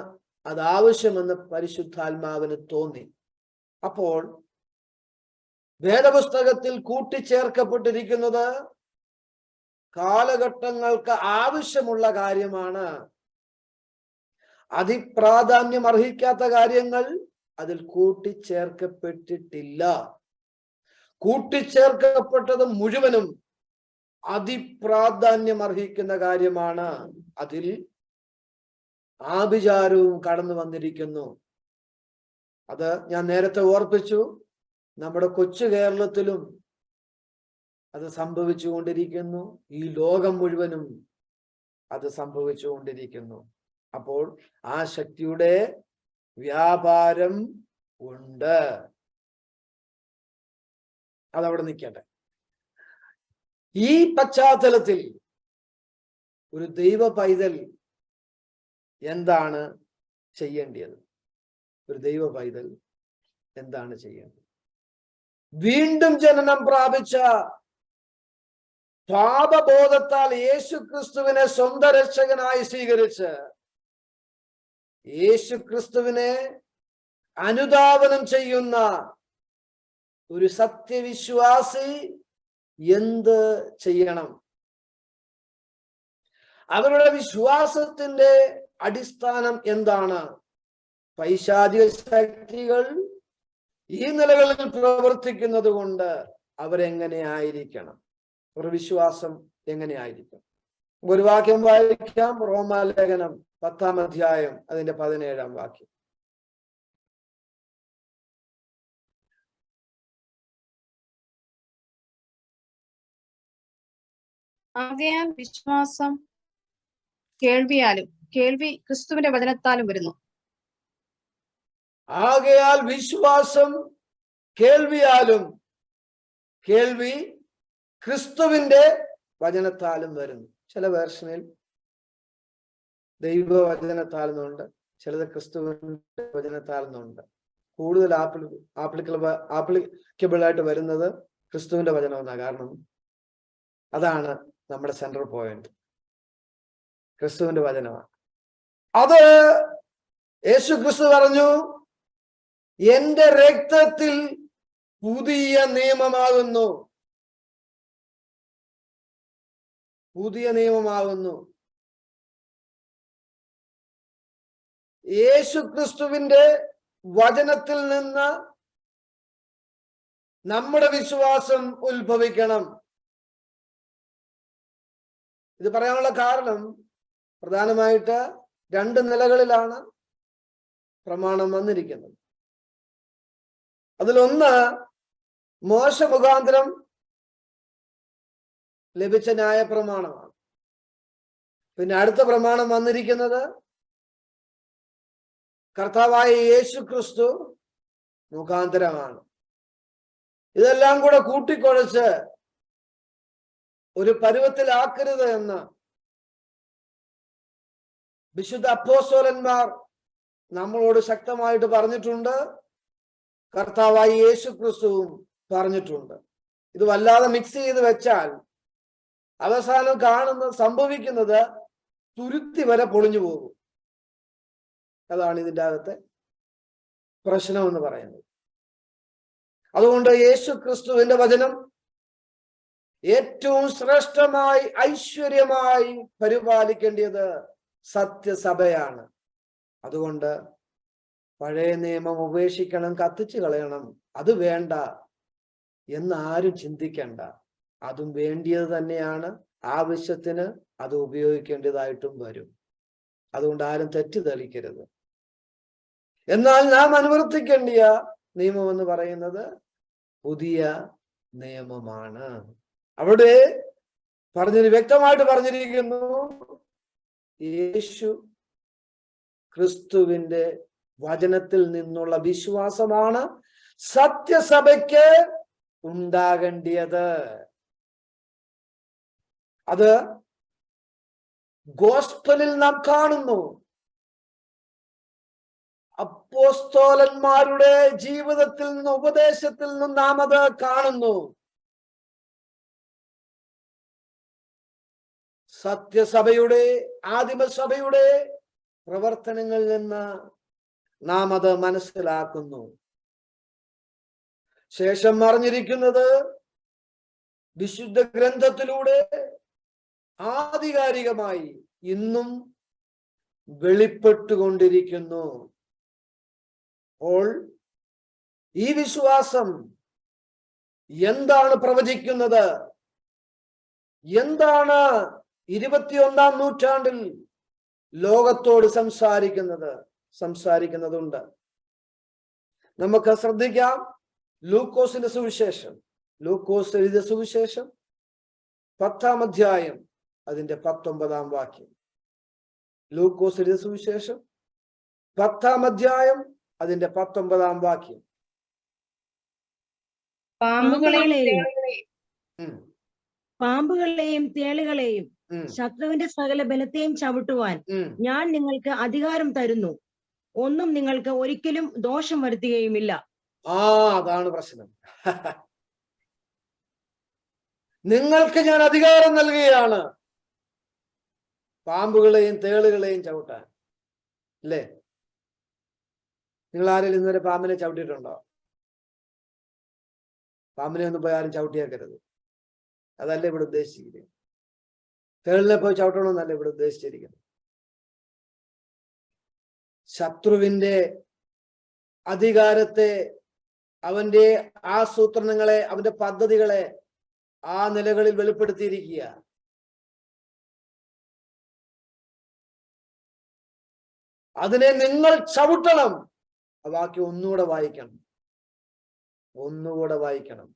അത് ആവശ്യമെന്ന് പരിശുദ്ധാത്മാവിന് തോന്നി. അപ്പോൾ വേദപുസ്തകത്തിൽ കൂട്ടിച്ചേർക്കപ്പെട്ടിരിക്കുന്നത് കാലഘട്ടങ്ങൾക്ക് ആവശ്യമുള്ള കാര്യമാണ്. അതിപ്രാധാന്യം അർഹിക്കാത്ത കാര്യങ്ങൾ അതിൽ കൂട്ടിച്ചേർക്കപ്പെട്ടിട്ടില്ല. കൂട്ടിച്ചേർക്കപ്പെട്ടത് മുഴുവനും അതിപ്രാധാന്യം അർഹിക്കുന്ന കാര്യമാണ്. അതിൽ ആഭിചാരവും കടന്നു വന്നിരിക്കുന്നു. അത് ഞാൻ നേരത്തെ ഓർപ്പിച്ചു. നമ്മുടെ കൊച്ചു കേരളത്തിലും അത് സംഭവിച്ചുകൊണ്ടിരിക്കുന്നു. ഈ ലോകം മുഴുവനും അത് സംഭവിച്ചുകൊണ്ടിരിക്കുന്നു. അപ്പോൾ ആ ശക്തിയുടെ വ്യാപാരം ഉണ്ട്. അതവിടെ നിൽക്കട്ടെ. ഈ പശ്ചാത്തലത്തിൽ ഒരു ദൈവ പൈതൽ എന്താണ് ചെയ്യേണ്ടത്? ഒരു ദൈവ പൈതൽ എന്താണ് ചെയ്യേണ്ടത്? വീണ്ടും ജനനം പ്രാപിച്ച പാപബോധത്താൽ യേശു ക്രിസ്തുവിനെ സ്വന്തം രക്ഷകനായി സ്വീകരിച്ച് യേശു ക്രിസ്തുവിനെ അനുധാവനം ചെയ്യുന്ന ഒരു സത്യവിശ്വാസി എന്ത് ചെയ്യണം? അവരുടെ വിശ്വാസത്തിന്റെ അടിസ്ഥാനം എന്താണ്? പൈശാചിക ശക്തികൾ ഈ നിലകളിൽ പ്രവർത്തിക്കുന്നത് കൊണ്ട് അവരെങ്ങനെയായിരിക്കണം? ഒരു വിശ്വാസം എങ്ങനെയായിരിക്കും? ഒരു വാക്യം വായിക്കാം. റോമാലേഖനം 10-ാം അധ്യായം അതിന്റെ 17-ാം വാക്യം. ആകയാൽ വിശ്വാസം കേൾവിയാലും കേൾവി ക്രിസ്തുവിന്റെ വചനത്താലും വരുന്നു. ആകയാൽ വിശ്വാസം കേൾവിയാലും കേൾവി ക്രിസ്തുവിന്റെ വചനത്താലും വരുന്നു. ചില വേർഷനിൽ ദൈവവചനത്താലുന്നുണ്ട്, ചിലത് ക്രിസ്തുവിന്റെ വചനത്താലുന്നുണ്ട്. കൂടുതൽ ആപ്ലിക്കബിൾ ആയിട്ട് വരുന്നത് ക്രിസ്തുവിന്റെ വചനം എന്നാണ്. കാരണം അതാണ് നമ്മുടെ സെൻട്രൽ പോയിന്റ്. ക്രിസ്തുവിന്റെ വചനമാണ് അത്. യേശു ക്രിസ്തു പറഞ്ഞു, എന്റെ രക്തത്തിൽ പുതിയ നിയമമാകുന്നു, പുതിയ നിയമമാകുന്നു. യേശു ക്രിസ്തുവിന്റെ വചനത്തിൽ നിന്ന് നമ്മുടെ വിശ്വാസം ഉത്ഭവിക്കണം. ഇത് പറയാനുള്ള കാരണം പ്രധാനമായിട്ട് 2 നിലകളിലാണ് പ്രമാണം വന്നിരിക്കുന്നത്. അതിലൊന്ന് മോശ മുഖാന്തരം ലഭിച്ച ന്യായപ്രമാണമാണ്. പിന്നെ അടുത്ത പ്രമാണം വന്നിരിക്കുന്നത് കർത്താവായ യേശു ക്രിസ്തു മുഖാന്തരമാണ്. ഇതെല്ലാം കൂടെ കൂട്ടിക്കുഴച്ച് ഒരു പരുവത്തിലാക്കരുത് എന്ന് വിശുദ്ധ അപ്പോസ്തലന്മാർ നമ്മളോട് ശക്തമായിട്ട് പറഞ്ഞിട്ടുണ്ട്. കർത്താവായ യേശു ക്രിസ്തുവും പറഞ്ഞിട്ടുണ്ട്. ഇത് വല്ലാതെ മിക്സ് ചെയ്ത് വെച്ചാൽ അവസാനം സംഭവിക്കുന്നത് തുരുത്തി വരെ പൊളിഞ്ഞു പോകും. അതാണ് ഇതിൻ്റെ അകത്തെ പ്രശ്നം എന്ന് പറയുന്നത്. അതുകൊണ്ട് യേശു ക്രിസ്തുവിന്റെ വചനം ഏറ്റവും ശ്രേഷ്ഠമായി ഐശ്വര്യമായി പരിപാലിക്കേണ്ടത് സത്യസഭയാണ്. അതുകൊണ്ട് പഴയ നിയമം ഉപേക്ഷിക്കണം, കത്തിച്ചു കളയണം, അത് വേണ്ട എന്ന് ആരും ചിന്തിക്കണ്ട. അതും വേണ്ടിയത് തന്നെയാണ്. ആവശ്യത്തിന് അത് ഉപയോഗിക്കേണ്ടതായിട്ടും വരും. അതുകൊണ്ട് ആരും തെറ്റിദ്ധരിക്കരുത്. എന്നാൽ നാം അനുവർത്തിക്കേണ്ട നിയമം എന്ന് പറയുന്നത് പുതിയ നിയമമാണ്. അവിടെ വ്യക്തമായിട്ട് പറഞ്ഞിരിക്കുന്നു, യേശു ക്രിസ്തുവിന്റെ വചനത്തിൽ നിന്നുള്ള വിശ്വാസമാണ് സത്യസഭയ്ക്ക് ഉണ്ടാകേണ്ടത്. അത് ഗോസ്പലിൽ നാം കാണുന്നു. അപ്പോസ്തലന്മാരുടെ ജീവിതത്തിൽ നിന്ന്, ഉപദേശത്തിൽ നിന്നും നാം അത് കാണുന്നു. സത്യസഭയുടെ, ആദിമസഭയുടെ പ്രവർത്തനങ്ങളിൽ നിന്ന് നാം അത് മനസ്സിലാക്കുന്നു. ശേഷം അറിഞ്ഞിരിക്കുന്നത് വിശുദ്ധ ഗ്രന്ഥത്തിലൂടെ ആധികാരികമായി ഇന്നും വെളിപ്പെട്ടുകൊണ്ടിരിക്കുന്നു. അപ്പോൾ ഈ വിശ്വാസം എന്താണ് പ്രവചിക്കുന്നത്? എന്താണ് 21-ാം നൂറ്റാണ്ടിൽ ലോകത്തോട് സംസാരിക്കുന്നതുണ്ട്. നമുക്ക് ശ്രദ്ധിക്കാം. ലൂക്കോസിന്റെ സുവിശേഷം, ലൂക്കോസ് എഴുതിയ സുവിശേഷം 10-ാം അധ്യായം അതിന്റെ 19-ാം വാക്യം. ലൂക്കോസ് എഴുതിയ സുവിശേഷം 10-ാം അധ്യായം അതിന്റെ 19-ാം വാക്യം. പാമ്പുകളെയും തേളുകളെയും ശത്രുവിന്റെ സകല ബലത്തെയും ചവിട്ടുവാൻ ഞാൻ നിങ്ങൾക്ക് അധികാരം തരുന്നു. ഒന്നും നിങ്ങൾക്ക് ഒരിക്കലും ദോഷം വരുത്തുകയുമില്ല. അതാണ് പ്രശ്നം. നിങ്ങൾക്ക് ഞാൻ അധികാരം നൽകുകയാണ് പാമ്പുകളെയും തേളുകളെയും ചവിട്ടാൻ. അല്ലേ? നിങ്ങൾ ആരെങ്കിലും ഇന്നുവരെ പാമ്പിനെ ചവിട്ടിയിട്ടുണ്ടോ? പാമ്പിനെ ഒന്നും പോയി ആരും ചവിട്ടിയേക്കരുത്. അതല്ല ഇവിടെ ഉദ്ദേശിച്ചിരിക്കുന്നത്. തേളിനെ പോയി ചവിട്ടണമെന്നല്ല ഇവിടെ ഉദ്ദേശിച്ചിരിക്കുന്നത്. ശത്രുവിന്റെ അധികാരത്തെ, അവന്റെ ആസൂത്രണങ്ങളെ, അവന്റെ പദ്ധതികളെ ആ നിലകളിൽ വെളിപ്പെടുത്തിയിരിക്കുക. അതിനെ നിങ്ങൾ ചവിട്ടണം. ആ വാക്യം ഒന്നുകൂടെ വായിക്കണം.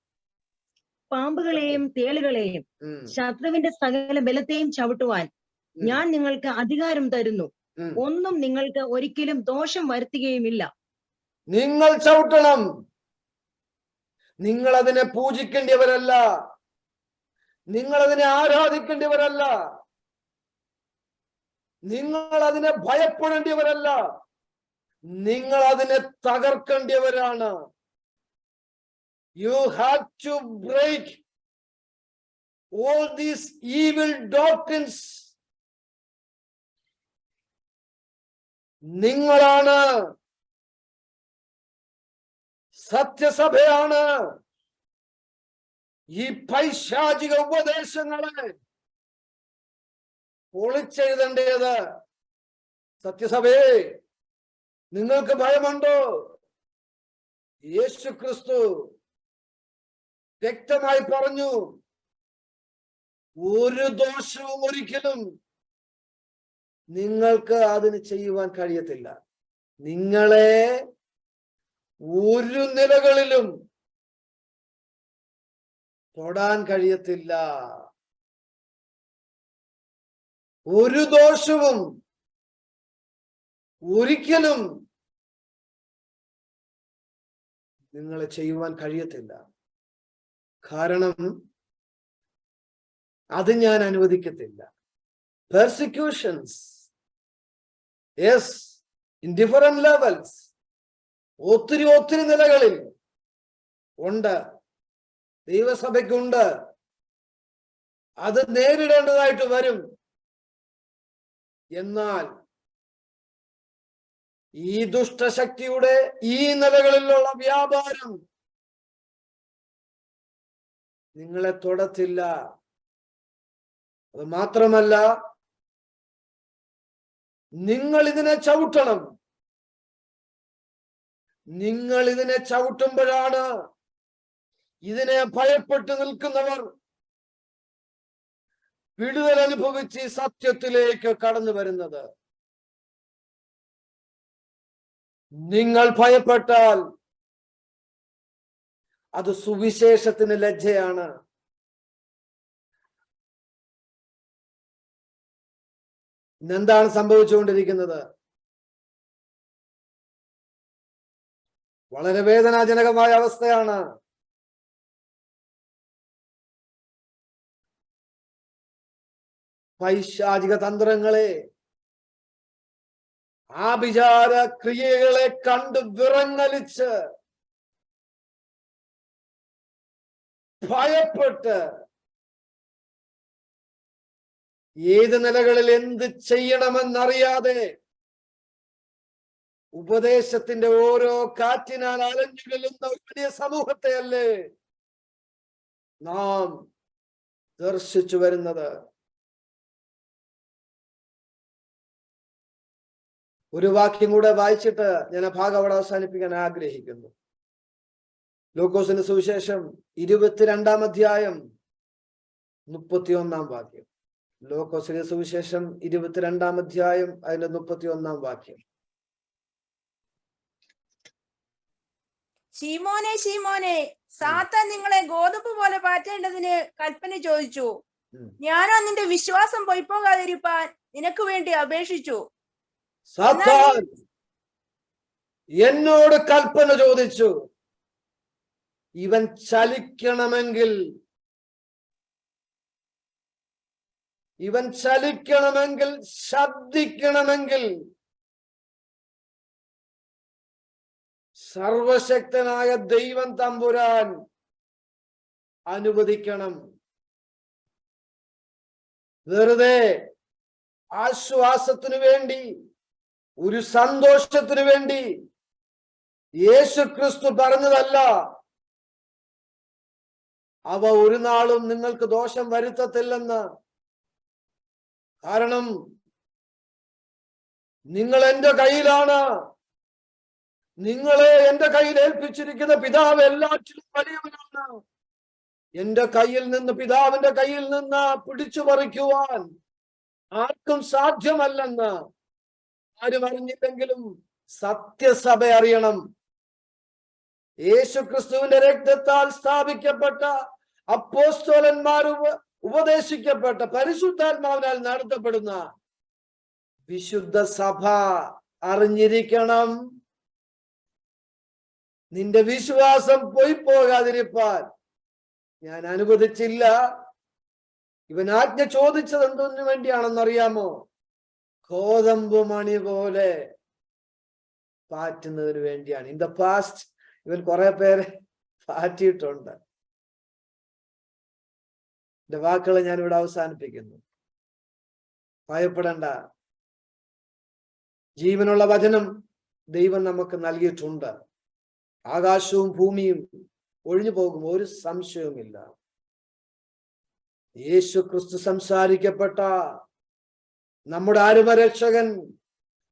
പാമ്പുകളെയും തേളുകളെയും ശത്രുവിന്റെ സകല ബലത്തെയും ചവിട്ടുവാൻ ഞാൻ നിങ്ങൾക്ക് അധികാരം തരുന്നു. ഒന്നും നിങ്ങൾക്ക് ഒരിക്കലും ദോഷം വരുത്തുകയുമില്ല. നിങ്ങൾ ചവിട്ടണം. നിങ്ങൾ അതിനെ പൂജിക്കേണ്ടിയവരല്ല, നിങ്ങൾ അതിനെ ആരാധിക്കേണ്ടിയവരല്ല, നിങ്ങൾ അതിനെ ഭയപ്പെടേണ്ടിയവരല്ല, നിങ്ങൾ അതിനെ തകർക്കേണ്ടിയവരാണ്. You have to break all these evil doctrines. നിങ്ങളാണ്, സത്യസഭയാണ് ഈ പൈശാചിക ഉപദേശങ്ങളെ പൊളിച്ചെഴുതേണ്ടത്. സത്യസഭയെ, നിങ്ങൾക്ക് ഭയമുണ്ടോ? യേശു ക്രിസ്തു വ്യക്തമായി പറഞ്ഞു, ഒരു ദോഷവും ഒരിക്കലും നിങ്ങൾക്ക് അതിന് ചെയ്യുവാൻ കഴിയത്തില്ല. നിങ്ങളെ ഒരു നിലകളിലും തൊടാൻ കഴിയത്തില്ല. ഒരു ദോഷവും ഒരിക്കലും നിങ്ങളെ ചെയ്യുവാൻ കഴിയത്തില്ല. കാരണം അത് ഞാൻ അനുവദിക്കത്തില്ല. Persecutions, yes, in different levels, ഒത്തിരി നിലകളിൽ ഉണ്ട്, ദൈവസഭയ്ക്കുണ്ട്. അത് നേരിടേണ്ടതായിട്ട് വരും. എന്നാൽ ഈ ദുഷ്ടശക്തിയുടെ ഈ നിലകളിലുള്ള വ്യാപാരം നിങ്ങളെ തൊടത്തില്ല. അത് മാത്രമല്ല, നിങ്ങൾ ഇതിനെ ചവിട്ടണം. നിങ്ങൾ ഇതിനെ ചവിട്ടുമ്പോഴാണ് ഇതിനെ ഭയപ്പെട്ട് നിൽക്കുന്നവർ വിടുതൽ അനുഭവിച്ച് സത്യത്തിലേക്ക് കടന്നു വരുന്നത്. നിങ്ങൾ ഭയപ്പെട്ടാൽ അത് സുവിശേഷത്തിന് ലജ്ജയാണ്. ഇന്നെന്താണ് സംഭവിച്ചുകൊണ്ടിരിക്കുന്നത്? വളരെ വേദനാജനകമായ അവസ്ഥയാണ്. പൈശാചിക തന്ത്രങ്ങളെ, ആഭിചാര ക്രിയകളെ കണ്ട് വിറങ്ങലിച്ച് ഭയപ്പെട്ട് ഏത് നിലകളിൽ എന്ത് ചെയ്യണമെന്നറിയാതെ ഉപദേശത്തിന്റെ ഓരോ കാറ്റിനാൽ അലഞ്ഞുകൊള്ളുന്ന ഒരു വലിയ സമൂഹത്തെ അല്ലേ നാം ദർശിച്ചു വരുന്നത്? ഒരു വാക്യം കൂടെ വായിച്ചിട്ട് ഞാൻ ആ ഭാഗം അവിടെ അവസാനിപ്പിക്കാൻ ആഗ്രഹിക്കുന്നു. ലൂക്കോസിന്റെ സുവിശേഷം 22-ാം അധ്യായം 31-ാം വാക്യം. ലൂക്കോസിന്റെ സുവിശേഷം 22-ാം അധ്യായം അതിന്റെ 31-ാം വാക്യം. ശീമോനെ, ശീമോനെ, സാത്താൻ നിങ്ങളെ ഗോതമ്പ് പോലെ പാറ്റേണ്ടതിന് കൽപ്പന ചോദിച്ചു. ഞാനോ നിന്റെ വിശ്വാസം പൊയ്പോകാതിരിപ്പാൻ നിനക്ക് വേണ്ടി അപേക്ഷിച്ചു. സാത്താൻ എന്നോട് കൽപ്പന ചോദിച്ചു, ഇവൻ ചലിക്കണമെങ്കിൽ ഇവൻ ചലിക്കണമെങ്കിൽ, ശബ്ദിക്കണമെങ്കിൽ സർവശക്തനായ ദൈവം തമ്പുരാൻ അനുവദിക്കണം. വെറുതെ ആശ്വാസത്തിനു വേണ്ടി, ഒരു സന്തോഷത്തിനു വേണ്ടി യേശു ക്രിസ്തു പറഞ്ഞതല്ല. അവ ഒരു നാളും നിങ്ങൾക്ക് ദോഷം വരുത്തത്തില്ലെന്ന്. കാരണം നിങ്ങൾ എന്റെ കയ്യിലാണ്. നിങ്ങളെ എന്റെ കയ്യിൽ ഏൽപ്പിച്ചിരിക്കുന്ന പിതാവ് എല്ലാറ്റിലും വലിയവനാണ്. എന്റെ കയ്യിൽ നിന്ന്, പിതാവിന്റെ കയ്യിൽ നിന്ന് പിടിച്ചു പറിക്കുവാൻ ആർക്കും സാധ്യമല്ലെന്ന് ആരും അറിഞ്ഞില്ലെങ്കിലും സത്യസഭ അറിയണം. യേശു ക്രിസ്തുവിന്റെ രക്തത്താൽ സ്ഥാപിക്കപ്പെട്ട, അപ്പോസ്തലന്മാർ ഉപദേശിക്കപ്പെട്ട, പരിശുദ്ധാത്മാവിനാൽ നടത്തപ്പെടുന്ന വിശുദ്ധ സഭ അറിഞ്ഞിരിക്കണം. നിന്റെ വിശ്വാസം പോയി പോകാതിരിപ്പാൻ ഞാൻ അനുവദിച്ചില്ല. ഇവൻ ആജ്ഞ ചോദിച്ചത് എന്തിനു വേണ്ടിയാണെന്നറിയാമോ? ഗോതമ്പ് മണി പോലെ പാറ്റുന്നതിന് വേണ്ടിയാണ്. ഇൻ ദ പാസ്റ്റ് ഇവൻ കുറെ പേരെ പാറ്റിയിട്ടുണ്ട്. എന്റെ വാക്കുകൾ ഞാൻ ഇവിടെ അവസാനിപ്പിക്കുന്നു. ഭയപ്പെടേണ്ട. ജീവനുള്ള വചനം ദൈവം നമുക്ക് നൽകിയിട്ടുണ്ട്. ആകാശവും ഭൂമിയും ഒഴിഞ്ഞു പോകും, ഒരു സംശയവുമില്ല. യേശു ക്രിസ്തു സംസാരിക്കപ്പെട്ട നമ്മുടെ ആരുമരക്ഷകൻ,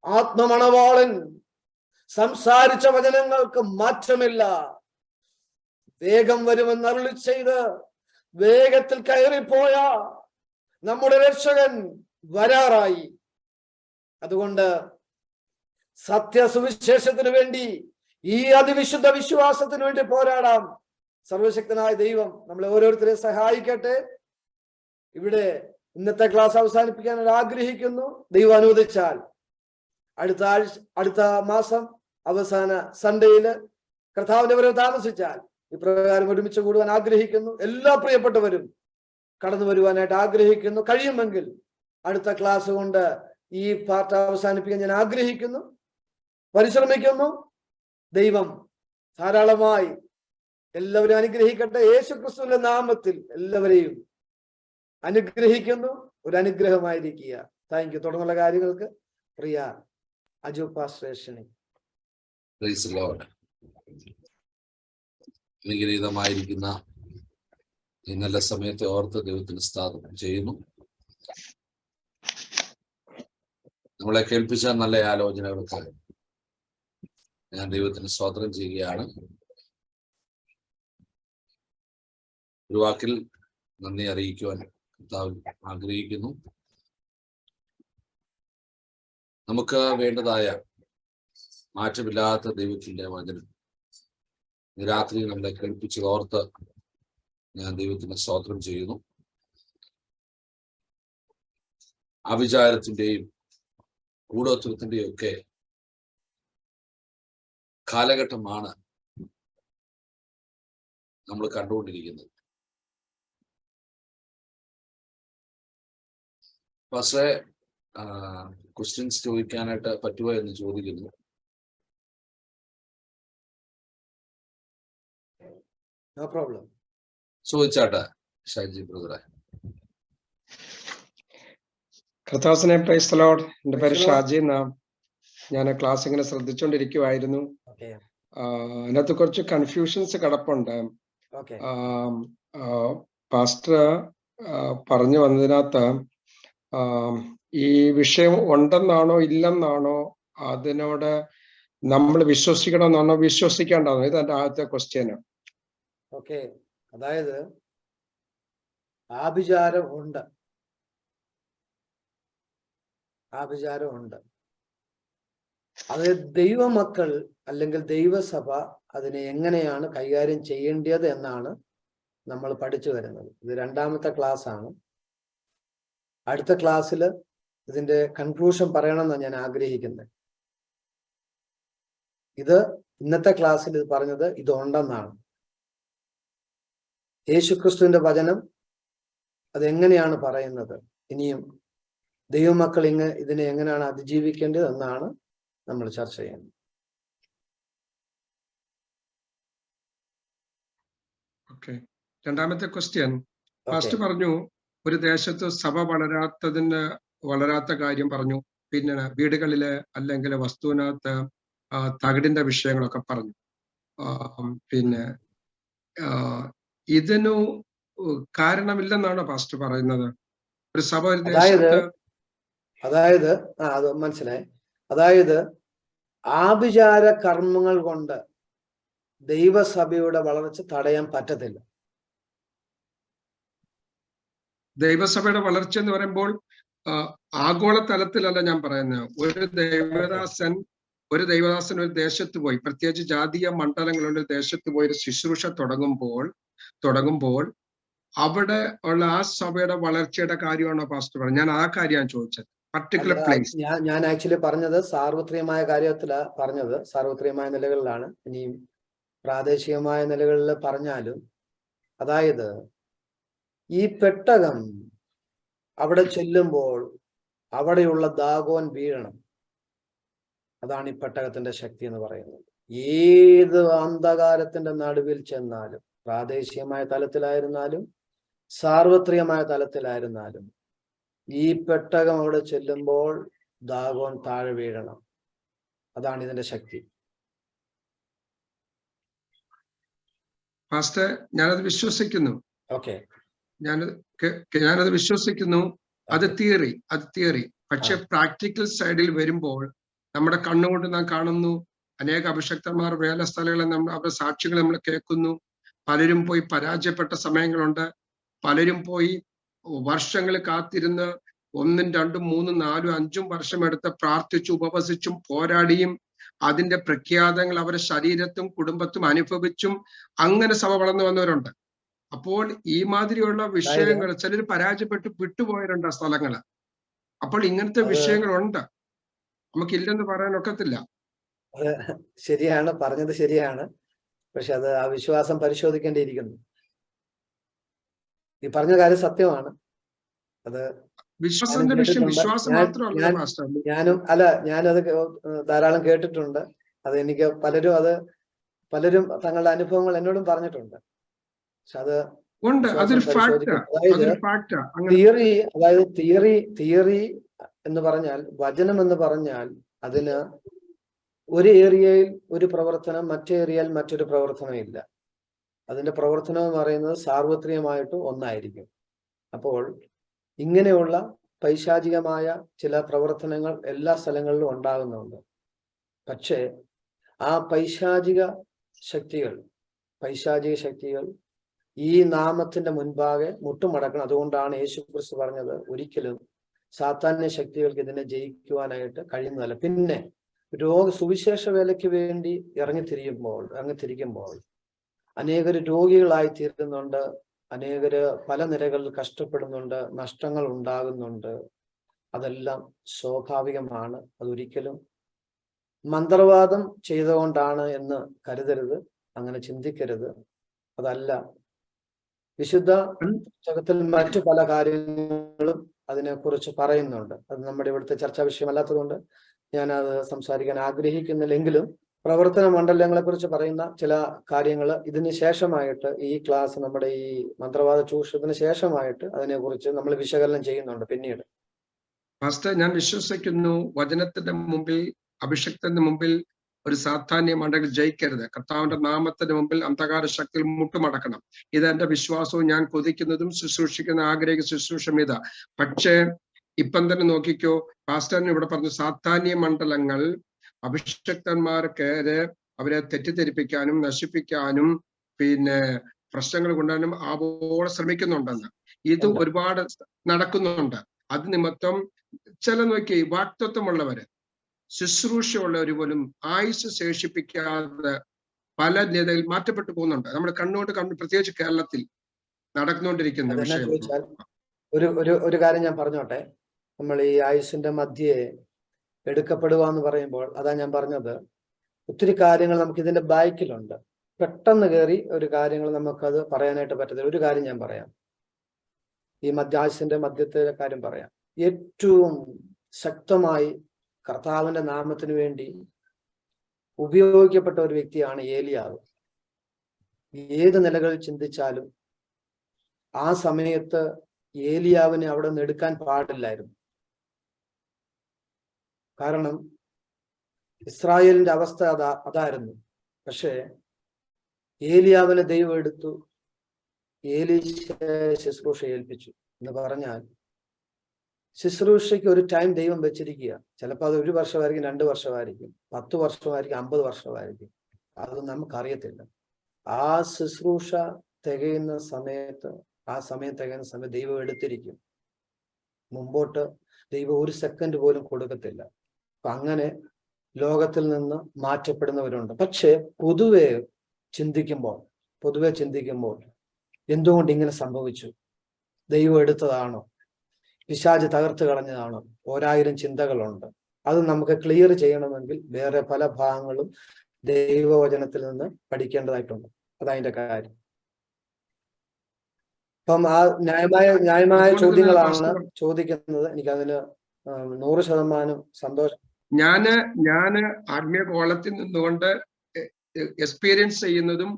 ആത്മമണവാളൻ സംസാരിച്ച വചനങ്ങൾക്ക് മാറ്റമില്ല. വേഗം വരുമെന്ന് അരുളി ചെയ്ത് വേഗത്തിൽ കയറിപ്പോയ നമ്മുടെ രക്ഷകൻ വരാറായി. അതുകൊണ്ട് സത്യസുവിശേഷത്തിന് വേണ്ടി, ഈ അതിവിശുദ്ധ വിശ്വാസത്തിന് വേണ്ടി പോരാടാം. സർവശക്തനായ ദൈവം നമ്മളെ ഓരോരുത്തരെയും സഹായിക്കട്ടെ. ഇവിടെ ഇന്നത്തെ ക്ലാസ് അവസാനിപ്പിക്കാൻ ആഗ്രഹിക്കുന്നു. ദൈവം അനുവദിച്ചാൽ അടുത്ത മാസം അവസാന സൺഡേയില് കർത്താവിന്റെ വരവ് താമസിച്ചാൽ ഇപ്രകാരം ഒരുമിച്ച് കൂടുവാൻ ആഗ്രഹിക്കുന്നു. എല്ലാ പ്രിയപ്പെട്ടവരും കടന്നു വരുവാനായിട്ട് ആഗ്രഹിക്കുന്നു. കഴിയുമെങ്കിൽ അടുത്ത ക്ലാസ് കൊണ്ട് ഈ പാർട്ട് അവസാനിപ്പിക്കാൻ ഞാൻ ആഗ്രഹിക്കുന്നു, പരിശ്രമിക്കുന്നു. ദൈവം ധാരാളമായി എല്ലാവരും അനുഗ്രഹിക്കട്ടെ. യേശു ക്രിസ്തുവിന്റെ നാമത്തിൽ എല്ലാവരെയും അനുഗ്രഹിക്കുന്നു. ഒരു അനുഗ്രഹമായിരിക്കുക. Thank you. തുടർന്നുള്ള കാര്യങ്ങൾക്ക് പ്രിയ അജു പാസ്റ്റേഷനെ. Praise the Lord. അനുഗ്രഹീതമായിരിക്കുന്ന ഈ നല്ല സമയത്തെ ഓർത്ത് ദൈവത്തിന് സ്തോത്രം ചെയ്യുന്നു. നമ്മളെ കേൾപ്പിച്ച നല്ല ആലോചനകൾക്ക് ഞാൻ ദൈവത്തിന് സ്തോത്രം ചെയ്യുകയാണ്. ഒരു വാക്കിൽ നന്ദി അറിയിക്കുവാൻ കർത്താവിൽ ആഗ്രഹിക്കുന്നു. നമുക്ക് വേണ്ടതായ മാറ്റമില്ലാത്ത ദൈവത്തിന്റെ വചനം രാത്രി നമ്മളെ കേൾപ്പിച്ചത് ഓർത്ത് ഞാൻ ദൈവത്തിന് സ്തോത്രം ചെയ്യുന്നു. ആഭിചാരത്തിന്റെയും കൂടോത്രത്തിന്റെയും ഒക്കെ കാലഘട്ടമാണ് നമ്മൾ കണ്ടുകൊണ്ടിരിക്കുന്നത്. പക്ഷേ ക്വസ്റ്റ്യൻസ് ചോദിക്കാനായിട്ട് പറ്റുമോ എന്ന് ചോദിക്കുന്നു. No problem. ചോദിച്ചാട്ടെ ഷൈജി ബ്രദറെ. കർത്താവിനെ പ്രൈസ് ദി ലോർഡ്. എന്റെ പേര് ഷാജി എന്നാണ്. ഞാൻ ക്ലാസ് ഇങ്ങനെ ശ്രദ്ധിച്ചുകൊണ്ടിരിക്കുവായിരുന്നു. അതിനകത്ത് കുറച്ച് കൺഫ്യൂഷൻസ് കിടപ്പുണ്ട്. പാസ്റ്റർ പറഞ്ഞു വന്നതിനകത്ത് ഈ വിഷയം ഉണ്ടെന്നാണോ ഇല്ലെന്നാണോ, അതിനോട് നമ്മൾ വിശ്വസിക്കണമെന്നാണോ വിശ്വസിക്കേണ്ടതാണോ? ഇത് എന്റെ ആദ്യത്തെ ക്വസ്റ്റ്യന്. ഓക്കെ, അതായത് ആഭിചാരം ഉണ്ട്, ആഭിചാരം ഉണ്ട്. അത് ദൈവമക്കൾ അല്ലെങ്കിൽ ദൈവസഭ അതിനെ എങ്ങനെയാണ് കൈകാര്യം ചെയ്യേണ്ടത് എന്നാണ് നമ്മൾ പഠിച്ചു വരുന്നത്. ഇത് രണ്ടാമത്തെ ക്ലാസ് ആണ്. അടുത്ത ക്ലാസ്സിൽ ഇതിന്റെ കൺക്ലൂഷൻ പറയണമെന്നാണ് ഞാൻ ആഗ്രഹിക്കുന്നത്. ഇത് ഇന്നത്തെ ക്ലാസ്സിൽ ഇത് പറഞ്ഞത് ഇതുണ്ടെന്നാണ്. യേശുക്രിസ്തുവിന്റെ വചനം അതെങ്ങനെയാണ് പറയുന്നത്, ഇനിയും ദൈവമക്കൾ ഇതിനെ എങ്ങനെയാണ് അതിജീവിക്കേണ്ടത് എന്നാണ് നമ്മൾ ചർച്ച ചെയ്യുന്നത്. ഓക്കെ, രണ്ടാമത്തെ ക്വസ്റ്റ്യൻ. ഫസ്റ്റ് പറഞ്ഞു ഒരു ദേശത്ത് സഭ വളരാത്ത കാര്യം പറഞ്ഞു. പിന്നെ വീടുകളില് അല്ലെങ്കിൽ വസ്തുവിനകത്ത് തകിടിന്റെ വിഷയങ്ങളൊക്കെ പറഞ്ഞു. പിന്നെ ഇതിനു കാരണമില്ലെന്നാണ് പാസ്റ്റർ പറയുന്നത്. ഒരു സഭ ഒരു ദേശത്ത് അത് മനസ്സിലായി. അതായത് ആഭിചാര കർമ്മങ്ങൾ കൊണ്ട് ദൈവസഭയുടെ വളർച്ച തടയാൻ പറ്റത്തില്ല. ദൈവസഭയുടെ വളർച്ച എന്ന് പറയുമ്പോൾ ആഗോള തലത്തിലല്ല ഞാൻ പറയുന്നത്. ഒരു ദൈവദാസൻ ഒരു ദേശത്ത് പോയി, പ്രത്യേകിച്ച് ജാതീയ മണ്ഡലങ്ങളുള്ള ഒരു ദേശത്ത് പോയി ഒരു ശുശ്രൂഷ തുടങ്ങുമ്പോൾ അവിടെ ഉള്ള ആ സഭയുടെ വളർച്ചയുടെ കാര്യമാണോ പാസ്റ്റർ പറഞ്ഞത്? ഞാൻ ആ കാര്യമാണ് ചോദിച്ചത്. പർട്ടിക്കുലർ പ്ലേസ് ഞാൻ ആക്ച്വലി പറഞ്ഞത് സാർവത്രികമായ കാര്യത്തിലാ പറഞ്ഞത്, സാർവത്രികമായ നിലകളിലാണ്. ഇനിയും പ്രാദേശികമായ നിലകളിൽ പറഞ്ഞാലും, അതായത് ഈ പെട്ടകം അവിടെ ചെല്ലുമ്പോൾ അവിടെയുള്ള ദാഗോൻ വീഴണം. അതാണ് ഈ പെട്ടകത്തിന്റെ ശക്തി എന്ന് പറയുന്നത്. ഏത് അന്ധകാരത്തിന്റെ നടുവിൽ ചെന്നാലും, പ്രാദേശികമായ തലത്തിലായിരുന്നാലും സാർവത്രികമായ തലത്തിലായിരുന്നാലും, ഈ പെട്ടകം അവിടെ ചെല്ലുമ്പോൾ ദാഗോൻ താഴെ വീഴണം. അതാണ് ഇതിന്റെ ശക്തി. പാസ്റ്റർ, ഞാനത് വിശ്വസിക്കുന്നു. ഓക്കെ, ഞാനത് വിശ്വസിക്കുന്നു. അത് തിയറി. പക്ഷെ പ്രാക്ടിക്കൽ സൈഡിൽ വരുമ്പോൾ നമ്മുടെ കണ്ണുകൊണ്ട് നാം കാണുന്നു. അനേക അഭിഷക്തന്മാർ വേല സ്ഥലങ്ങളിൽ അവരുടെ സാക്ഷികൾ നമ്മൾ കേൾക്കുന്നു. പലരും പോയി പരാജയപ്പെട്ട സമയങ്ങളുണ്ട്. പലരും പോയി വർഷങ്ങൾ കാത്തിരുന്ന് 1, 2, 3, 4, 5 വർഷം എടുത്ത് പ്രാർത്ഥിച്ചും ഉപവസിച്ചും പോരാടിയും അതിന്റെ പ്രഖ്യാതങ്ങൾ അവരുടെ ശരീരത്തും കുടുംബത്തും അനുഭവിച്ചും അങ്ങനെ സഭ വളർന്നു വന്നവരുണ്ട്. അപ്പോൾ ഈ മാതിരിയുള്ള വിഷയങ്ങൾ ചിലർ പരാജയപ്പെട്ട് വിട്ടുപോയവരുണ്ട് ആ സ്ഥലങ്ങള്. അപ്പോൾ ഇങ്ങനത്തെ വിഷയങ്ങളുണ്ട്, നമുക്കില്ലെന്ന് പറയാൻ ഒക്കത്തില്ല. ശരിയാണ്, പറഞ്ഞത് ശരിയാണ്. പക്ഷെ അത് ആ വിശ്വാസം പരിശോധിക്കേണ്ടിയിരിക്കുന്നു. ഈ പറഞ്ഞ കാര്യം സത്യമാണ്. അത് വിശ്വാസത്തിന്റെ വിഷയം വിശ്വാസം മാത്രമല്ല പാസ്റ്റർ. ഞാനത് ധാരാളം കേട്ടിട്ടുണ്ട്. അത് എനിക്ക് പലരും തങ്ങളുടെ അനുഭവങ്ങൾ എന്നോടും പറഞ്ഞിട്ടുണ്ട്. പക്ഷെ അത് തിയറി എന്ന് പറഞ്ഞാൽ, വചനം എന്ന് പറഞ്ഞാൽ അതിന് ഒരു ഏരിയയിൽ ഒരു പ്രവർത്തനം, മറ്റേ ഏരിയയിൽ മറ്റൊരു പ്രവർത്തനം ഇല്ല. അതിന്റെ പ്രവർത്തനം എന്ന് പറയുന്നത് സാർവത്രികമായിട്ട് ഒന്നായിരിക്കും. അപ്പോൾ ഇങ്ങനെയുള്ള പൈശാചികമായ ചില പ്രവർത്തനങ്ങൾ എല്ലാ സ്ഥലങ്ങളിലും ഉണ്ടാകുന്നുണ്ട്. പക്ഷേ ആ പൈശാചിക ശക്തികൾ ഈ നാമത്തിന്റെ മുൻപാകെ മുട്ടുമടക്കണം. അതുകൊണ്ടാണ് യേശുക്രിസ്തു പറഞ്ഞത്, ഒരിക്കലും സാത്താന്യ ശക്തികൾക്ക് ഇതിനെ ജയിക്കുവാനായിട്ട് കഴിയുന്നതല്ല. പിന്നെ സുവിശേഷ വേലയ്ക്ക് വേണ്ടി ഇറങ്ങിത്തിരിക്കുമ്പോൾ അനേകർ രോഗികളായി തീരുന്നുണ്ട്. അനേകര് പല നിരകളിൽ കഷ്ടപ്പെടുന്നുണ്ട്, നഷ്ടങ്ങൾ ഉണ്ടാകുന്നുണ്ട്. അതെല്ലാം സ്വാഭാവികമാണ്. അതൊരിക്കലും മന്ത്രവാദം ചെയ്തുകൊണ്ടാണ് എന്ന് കരുതരുത്, അങ്ങനെ ചിന്തിക്കരുത്. അതല്ല, വിശുദ്ധ പുസ്തകത്തിൽ മറ്റു പല കാര്യങ്ങളും അതിനെക്കുറിച്ച് പറയുന്നുണ്ട്. അത് നമ്മുടെ ഇവിടുത്തെ ചർച്ചാ വിഷയമല്ലാത്തതുകൊണ്ട് ഞാനത് സംസാരിക്കാൻ ആഗ്രഹിക്കുന്നില്ലെങ്കിലും പ്രവർത്തന മണ്ഡലങ്ങളെ കുറിച്ച് പറയുന്ന ചില കാര്യങ്ങൾ ഇതിന് ശേഷമായിട്ട്, ഈ ക്ലാസ് നമ്മുടെ ഈ മന്ത്രവാദ ചൂഷണത്തിന് ശേഷമായിട്ട് അതിനെക്കുറിച്ച് നമ്മൾ വിശകലനം ചെയ്യുന്നുണ്ട് പിന്നീട്. പാസ്റ്റർ, ഞാൻ വിശ്വസിക്കുന്നു വചനത്തിന്റെ മുമ്പിൽ, അഭിഷക്തന്റെ മുമ്പിൽ ഒരു സാധാന്യ മണ്ഡലം ജയിക്കരുത്. കർത്താവിന്റെ നാമത്തിന്റെ മുമ്പിൽ അന്ധകാര ശക്തിയിൽ മുട്ടുമടക്കണം. ഇതെന്റെ വിശ്വാസവും ഞാൻ കൊതിക്കുന്നതും ആഗ്രഹിക്കുന്ന ശുശ്രൂഷം ഇതാ. പക്ഷേ ഇപ്പം തന്നെ നോക്കിക്കോ, പാസ്റ്ററിന് ഇവിടെ പറഞ്ഞു സാധാന്യ മണ്ഡലങ്ങൾ അഭിഷക്തന്മാർക്ക് അവരെ തെറ്റിദ്ധരിപ്പിക്കാനും നശിപ്പിക്കാനും പിന്നെ പ്രശ്നങ്ങൾ കൊണ്ടുവരാനും ആവോളം ശ്രമിക്കുന്നുണ്ടെന്ന്. ഇത് ഒരുപാട് നടക്കുന്നുണ്ട്. അത് നിമിത്തം നോക്കി വാക്തത്വമുള്ളവര്, ശുശ്രൂഷയുള്ളവർ പോലും ആയുസ് ശേഷിപ്പിക്കാതെ പല നിലയിൽ മാറ്റപ്പെട്ടു പോകുന്നുണ്ട്. നമ്മൾ കണ്ണോട്ട് പ്രത്യേകിച്ച് കേരളത്തിൽ നടന്നുകൊണ്ടിരിക്കുന്ന വിഷയം. ഒരു കാര്യം ഞാൻ പറഞ്ഞോട്ടെ. നമ്മൾ ഈ ആയുസിന്റെ മധ്യേ എടുക്കപ്പെടുക എന്ന് പറയുമ്പോൾ അതാ ഞാൻ പറഞ്ഞത്, ഒത്തിരി കാര്യങ്ങൾ നമുക്ക് ഇതിന്റെ ബാക്കിലുണ്ട്. പെട്ടെന്ന് കയറി ഒരു കാര്യങ്ങൾ നമുക്കത് പറയാനായിട്ട് പറ്റത്തില്ല. ഒരു കാര്യം ഞാൻ പറയാം. ഈ മധ്യാസിന്റെ മധ്യത്തെ കാര്യം പറയാം. ഏറ്റവും ശക്തമായി കർത്താവിന്റെ നാമത്തിന് വേണ്ടി ഉപയോഗിക്കപ്പെട്ട ഒരു വ്യക്തിയാണ് ഏലിയാവ്. ഏത് നിലകളിൽ ചിന്തിച്ചാലും ആ സമയത്ത് ഏലിയാവിനെ അവിടെ നിന്ന് എടുക്കാൻ പാടില്ലായിരുന്നു. കാരണം ഇസ്രായേലിന്റെ അവസ്ഥ അതായിരുന്നു. പക്ഷേ ഏലിയാവിനെ ദൈവം എടുത്തു, ഏലീശയെ ശുശ്രൂഷ ഏൽപ്പിച്ചു എന്ന് പറഞ്ഞാൽ ശുശ്രൂഷയ്ക്ക് ഒരു ടൈം ദൈവം വെച്ചിരിക്കുക. ചിലപ്പോൾ അത് 1 വർഷമായിരിക്കും, 2 വർഷമായിരിക്കും, 10 വർഷമായിരിക്കും, 50 വർഷമായിരിക്കും. അത് നമുക്കറിയത്തില്ല. ആ ശുശ്രൂഷ തികയുന്ന സമയത്ത്, ആ സമയം തികയുന്ന സമയത്ത് ദൈവം എടുത്തിരിക്കും. മുമ്പോട്ട് ദൈവം 1 സെക്കൻഡ് പോലും കൊടുക്കത്തില്ല. അപ്പൊ അങ്ങനെ ലോകത്തിൽ നിന്ന് മാറ്റപ്പെടുന്നവരുണ്ട്. പക്ഷെ പൊതുവെ ചിന്തിക്കുമ്പോൾ എന്തുകൊണ്ട് ഇങ്ങനെ സംഭവിച്ചു? ദൈവം എടുത്തതാണോ? പിശാച് തകർത്ത് കളഞ്ഞതാണോ? 1000 ചിന്തകളുണ്ട്. അത് നമുക്ക് ക്ലിയർ ചെയ്യണമെങ്കിൽ വേറെ പല ഭാഗങ്ങളും ദൈവവചനത്തിൽ നിന്ന് പഠിക്കേണ്ടതായിട്ടുണ്ട്. അതതിന്റെ കാര്യം. അപ്പം ആ ന്യായമായ ചോദ്യങ്ങളാണ് ചോദിക്കുന്നത്. എനിക്കതിന് 100% സന്തോഷം. ഞാന് ആത്മീയ കോളത്തിൽ നിന്നുകൊണ്ട് എക്സ്പീരിയൻസ് ചെയ്യുന്നതും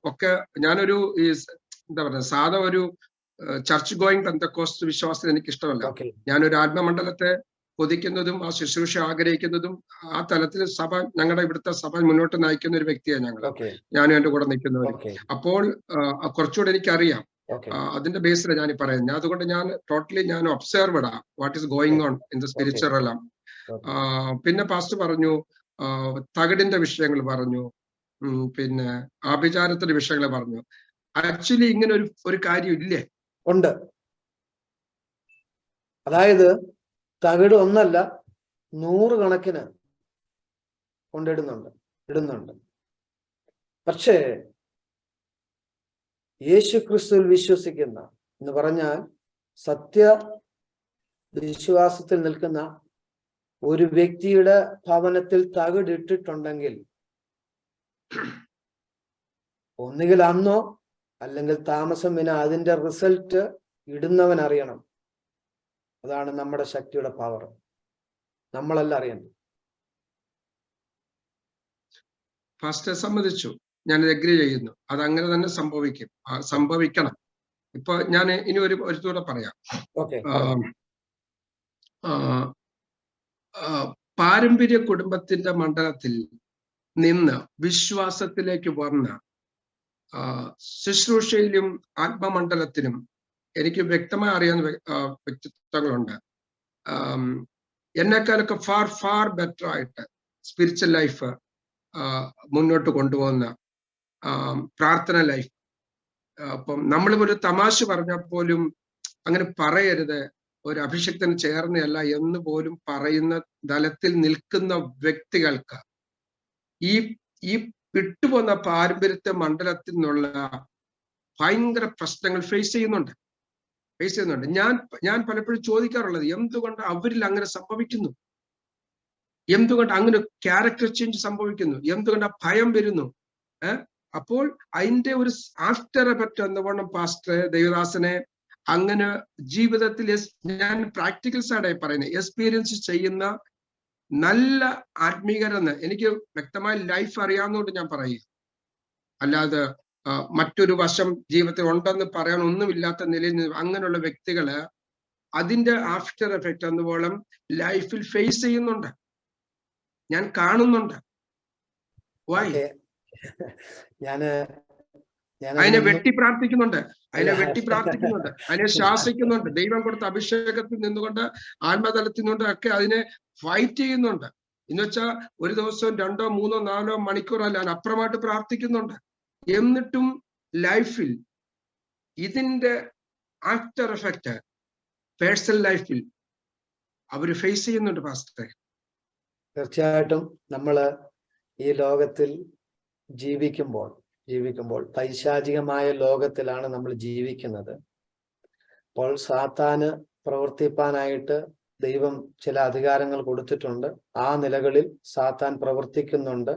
ഒക്കെ ഞാനൊരു എന്താ പറയുക, സാധാ ഒരു ചർച്ച് ഗോയിങ് പെന്തക്കോസ്റ്റ് വിശ്വാസത്തിൽ എനിക്ക് ഇഷ്ടമല്ല. ഞാനൊരു ആത്മമണ്ഡലത്തെ കൊതിക്കുന്നതും ആ ശുശ്രൂഷ ആഗ്രഹിക്കുന്നതും ആ തലത്തിൽ സഭ, ഞങ്ങളുടെ ഇവിടുത്തെ സഭ മുന്നോട്ട് നയിക്കുന്ന ഒരു വ്യക്തിയാണ് ഞാനും എന്റെ കൂടെ നിൽക്കുന്നവരും. അപ്പോൾ കുറച്ചുകൂടെ എനിക്കറിയാം. അതിന്റെ ബേസിലാണ് ഞാൻ പറയുന്നത്. അതുകൊണ്ട് ഞാൻ observed what is going on in the spiritual realm. പിന്നെ പാസ്റ്റർ പറഞ്ഞു, തകിടിന്റെ വിഷയങ്ങൾ പറഞ്ഞു, പിന്നെ ആഭിചാരത്തിന്റെ വിഷയങ്ങൾ പറഞ്ഞു. ആക്ച്വലി ഇങ്ങനെ ഒരു കാര്യം ഇല്ലേ? ഉണ്ട്. അതായത് തകിട് ഒന്നല്ല, 100 കണക്കിന് ഇടുന്നുണ്ട്. പക്ഷേ യേശു ക്രിസ്തുവിൽ വിശ്വസിക്കുന്ന എന്ന് പറഞ്ഞാൽ സത്യ വിശ്വാസത്തിൽ നിൽക്കുന്ന ഒരു വ്യക്തിയുടെ ഭവനത്തിൽ തകിടിട്ടിട്ടുണ്ടെങ്കിൽ ഒന്നുകിൽ അന്നോ അല്ലെങ്കിൽ താമസം വിന അതിന്റെ റിസൾട്ട് ഇടുന്നവൻ അറിയണം. അതാണ് നമ്മുടെ ശക്തിയുടെ പവർ. നമ്മളല്ല അറിയണം. ഫാസ്റ്റർ സമ്മതിച്ചു, ഞാൻ എഗ്രി ചെയ്യുന്നു. അത് അങ്ങനെ തന്നെ സംഭവിക്കണം. ഇപ്പൊ ഞാൻ ഇനി ഒരുത്തൂടെ പറയാം. പാരമ്പര്യ കുടുംബത്തിന്റെ മണ്ഡലത്തിൽ നിന്ന് വിശ്വാസത്തിലേക്ക് വന്ന ശുശ്രൂഷയിലും ആത്മമണ്ഡലത്തിലും എനിക്ക് വ്യക്തമായി അറിയാവുന്ന വ്യക്തിത്വങ്ങളുണ്ട്. എന്നെക്കാളൊക്കെ ഫാർ ബെറ്റർ ആയിട്ട് സ്പിരിച്വൽ ലൈഫ് മുന്നോട്ട് കൊണ്ടുപോകുന്ന പ്രാർത്ഥന ലൈഫ്. അപ്പം നമ്മളും ഒരു തമാശ പറഞ്ഞാൽ പോലും അങ്ങനെ പറയരുത്, ഒരു അഭിഷക്തന് ചേർന്നയല്ല എന്ന് പോലും പറയുന്ന തലത്തിൽ നിൽക്കുന്ന വ്യക്തികൾക്ക് ഈ വിട്ടുപോകുന്ന പാരമ്പര്യത്തെ മണ്ഡലത്തിൽ നിന്നുള്ള ഭയങ്കര പ്രശ്നങ്ങൾ ഫേസ് ചെയ്യുന്നുണ്ട്. ഞാൻ പലപ്പോഴും ചോദിക്കാറുള്ളത്, എന്തുകൊണ്ട് അവരിൽ അങ്ങനെ സംഭവിക്കുന്നു? എന്തുകൊണ്ട് അങ്ങനെ ക്യാരക്ടർ ചേഞ്ച് സംഭവിക്കുന്നു? എന്തുകൊണ്ട് ആ ഭയം വരുന്നു? അപ്പോൾ അതിന്റെ ഒരു ആഫ്റ്റർ എഫക്റ്റ് എന്നവണ്ണം പാസ്റ്റർ ദേവദാസനെ അങ്ങനെ ജീവിതത്തിൽ ഞാൻ പ്രാക്ടിക്കൽ സൈഡായി പറയുന്നത്, എക്സ്പീരിയൻസ് ചെയ്യുന്ന നല്ല ആത്മീകരെന്ന് എനിക്ക് വ്യക്തമായി ലൈഫ് അറിയാവുന്നതുകൊണ്ട് ഞാൻ പറയുക. അല്ലാതെ മറ്റൊരു വശം ജീവിതത്തിൽ ഉണ്ടെന്ന് പറയാൻ ഒന്നുമില്ലാത്ത നിലയിൽ അങ്ങനെയുള്ള വ്യക്തികള് അതിന്റെ ആഫ്റ്റർ എഫക്റ്റ് എന്നപോലെ ലൈഫിൽ ഫേസ് ചെയ്യുന്നുണ്ട്, ഞാൻ കാണുന്നുണ്ട്. വൈ? അതിനെ വെട്ടി പ്രാർത്ഥിക്കുന്നുണ്ട്, അതിനെ ശാസിക്കുന്നുണ്ട്. ദൈവം കൊടുത്ത അഭിഷേകത്തിൽ നിന്നുകൊണ്ട് ആത്മതലത്തിൽ നിന്നുകൊണ്ട് ഒക്കെ അതിനെ ഫൈറ്റ് ചെയ്യുന്നുണ്ട്. എന്നുവെച്ചാൽ ഒരു ദിവസം 2, 3, 4 മണിക്കൂറല്ല, അപ്പുറമായിട്ട് പ്രാർത്ഥിക്കുന്നുണ്ട്. എന്നിട്ടും ലൈഫിൽ ഇതിന്റെ ആഫ്റ്റർ എഫക്റ്റ് പേഴ്സണൽ ലൈഫിൽ അവർ ഫേസ് ചെയ്യുന്നുണ്ട് പാസ്റ്റർ. തീർച്ചയായിട്ടും നമ്മള് ഈ ലോകത്തിൽ ജീവിക്കുമ്പോൾ പൈശാചികമായ ലോകത്തിലാണ് നമ്മൾ ജീവിക്കുന്നത്. അപ്പോൾ സാത്താന് പ്രവർത്തിപ്പാനായിട്ട് ദൈവം ചില അധികാരങ്ങൾ കൊടുത്തിട്ടുണ്ട്. ആ നിലകളിൽ സാത്താൻ പ്രവർത്തിക്കുന്നുണ്ട്.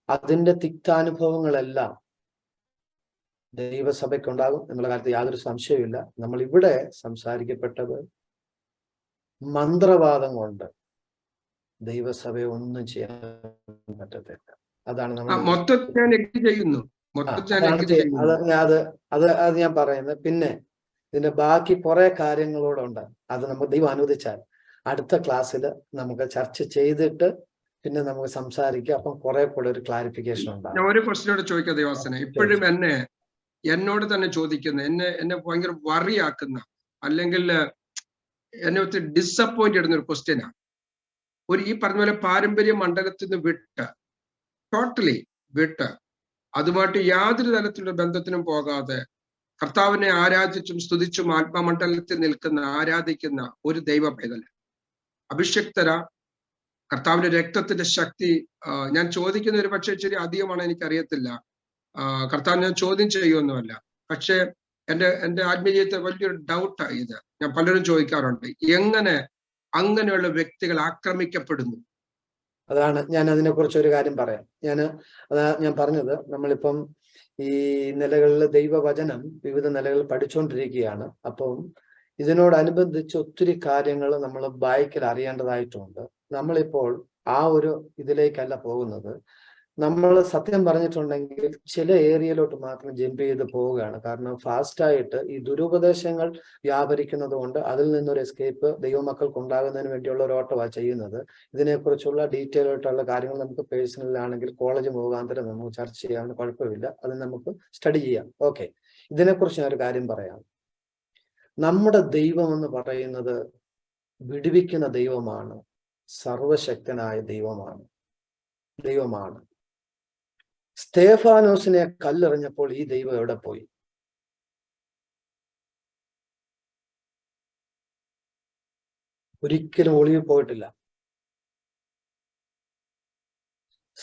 അതിന്റെ തിക്താനുഭവങ്ങളെല്ലാം ദൈവസഭയ്ക്കുണ്ടാകും എന്നുള്ള കാര്യത്തിൽ യാതൊരു സംശയവുമില്ല. നമ്മൾ ഇവിടെ സംസാരിക്കപ്പെട്ടത് മന്ത്രവാദം കൊണ്ട് ദൈവസഭയെ ഒന്നും ചെയ്യാൻ പറ്റത്തില്ല. അതാണ് നമ്മൾ മൊത്തത്തിൽ ഞാൻ എഗ്രി ചെയ്യുന്നു. മൊത്തത്തിൽ ഞാൻ എഗ്രി ചെയ്യുന്നു. അത് ഞാൻ പറയുന്നത്. പിന്നെ ഇതിന്റെ ബാക്കി കുറെ കാര്യങ്ങളോടുണ്ട്. അത് നമുക്ക് ദൈവം അനുവദിച്ചാൽ അടുത്ത ക്ലാസ്സിൽ നമുക്ക് ചർച്ച ചെയ്തിട്ട് പിന്നെ നമുക്ക് സംസാരിക്കാം. അപ്പം കുറെ കൂടെ ഒരു ക്ലാരിഫിക്കേഷൻ ഉണ്ടാകും. ഞാൻ ഒരു ക്വസ്റ്റ്യനോട് ചോദിക്കാം ദേവാസന. ഇപ്പോഴും എന്നോട് തന്നെ ചോദിക്കുന്ന, എന്നെ ഭയങ്കര വറിയാക്കുന്ന, അല്ലെങ്കിൽ എന്നെ ഒത്തിരി ഡിസപ്പോയിന്റ് ഇടുന്ന ഒരു ക്വസ്റ്റ്യനാണ്. ഈ പറഞ്ഞ പോലെ പാരമ്പര്യ മണ്ഡലത്തിൽ നിന്ന് ടോട്ടലി വിട്ട് അതുമായിട്ട് യാതൊരു തരത്തിലുള്ള ബന്ധത്തിനും പോകാതെ കർത്താവിനെ ആരാധിച്ചും സ്തുതിച്ചും ആത്മമണ്ഡലത്തിൽ നിൽക്കുന്ന, ആരാധിക്കുന്ന ഒരു ദൈവ പൈതൽ, അഭിഷക്തര, കർത്താവിന്റെ രക്തത്തിന്റെ ശക്തി. ഞാൻ ചോദിക്കുന്ന ഒരു പക്ഷേ ഇച്ചിരി അധികമാണ്, എനിക്കറിയത്തില്ല. കർത്താവ് ഞാൻ ചോദ്യം ചെയ്യുമൊന്നുമല്ല. പക്ഷെ എൻ്റെ ആത്മീയത്തെ വലിയൊരു ഡൗട്ടാണ് ഇത്. ഞാൻ പലരും ചോദിക്കാറുണ്ട്, എങ്ങനെ അങ്ങനെയുള്ള വ്യക്തികൾ ആക്രമിക്കപ്പെടുന്നു? അതാണ് ഞാൻ അതിനെക്കുറിച്ച് ഒരു കാര്യം പറയാം. ഞാൻ പറഞ്ഞത്, നമ്മളിപ്പം ഈ നിലകളിൽ ദൈവവചനം വിവിധ നിലകളിൽ പഠിച്ചുകൊണ്ടിരിക്കുകയാണ്. അപ്പം ഇതിനോടനുബന്ധിച്ച് ഒത്തിരി കാര്യങ്ങൾ നമ്മൾ ബൈക്കിൽ അറിയേണ്ടതായിട്ടുണ്ട്. നമ്മളിപ്പോൾ ആ ഒരു ഇതിലേക്കല്ല പോകുന്നത്. നമ്മൾ സത്യം പറഞ്ഞിട്ടുണ്ടെങ്കിൽ ചില ഏരിയയിലോട്ട് മാത്രം ജമ്പ് ചെയ്ത് പോവുകയാണ്. കാരണം ഫാസ്റ്റായിട്ട് ഈ ദുരുപദേശങ്ങൾ വ്യാപരിക്കുന്നത് കൊണ്ട് അതിൽ നിന്നൊരു എസ്കേപ്പ് ദൈവമക്കൾക്ക് ഉണ്ടാകുന്നതിന് വേണ്ടിയുള്ള ഒരു ഓട്ടമാണ് ചെയ്യുന്നത്. ഇതിനെക്കുറിച്ചുള്ള ഡീറ്റെയിൽ ആയിട്ടുള്ള കാര്യങ്ങൾ നമുക്ക് പേഴ്സണലാണെങ്കിൽ കോളേജ് മുഖാന്തരം നമുക്ക് ചർച്ച ചെയ്യാൻ കുഴപ്പമില്ല. അത് നമുക്ക് സ്റ്റഡി ചെയ്യാം. ഓക്കെ, ഇതിനെക്കുറിച്ച് ഞാൻ ഒരു കാര്യം പറയാം. നമ്മുടെ ദൈവം എന്ന് പറയുന്നത് വിടുവിക്കുന്ന ദൈവമാണ്, സർവശക്തനായ ദൈവമാണ്. സ്തേഫാനോസിനെ കല്ലെറിഞ്ഞപ്പോൾ ഈ ദൈവം എവിടെ പോയി? ഒരിക്കലും ഒളിവിൽ പോയിട്ടില്ല.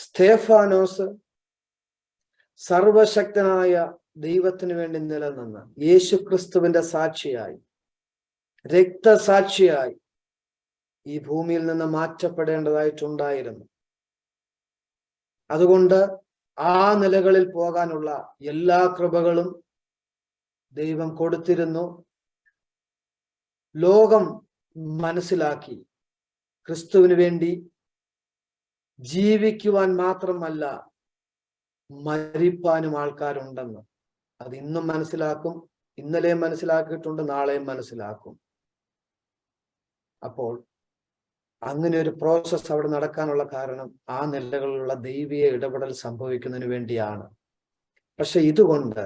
സ്തേഫാനോസ് സർവശക്തനായ ദൈവത്തിന് വേണ്ടി നിലനിന്ന് യേശു ക്രിസ്തുവിന്റെ സാക്ഷിയായി, രക്തസാക്ഷിയായി ഈ ഭൂമിയിൽ നിന്ന് മാറ്റപ്പെടേണ്ടതായിട്ടുണ്ടായിരുന്നു. അതുകൊണ്ട് ആ നിലകളിൽ പോകാനുള്ള എല്ലാ കൃപകളും ദൈവം കൊടുത്തിരുന്നു. ലോകം മനസ്സിലാക്കി ക്രിസ്തുവിന് വേണ്ടി ജീവിക്കുവാൻ മാത്രമല്ല മരിപ്പാനും ആൾക്കാരുണ്ടെന്ന്. അത് ഇന്നും മനസ്സിലാക്കും, ഇന്നലെയും മനസ്സിലാക്കിയിട്ടുണ്ട്, നാളെയും മനസ്സിലാക്കും. അപ്പോൾ അങ്ങനെ ഒരു പ്രോസസ് അവിടെ നടക്കാനുള്ള കാരണം ആ നിലകളിലുള്ള ദൈവീയ ഇടപെടൽ സംഭവിക്കുന്നതിന് വേണ്ടിയാണ്. പക്ഷെ ഇതുകൊണ്ട്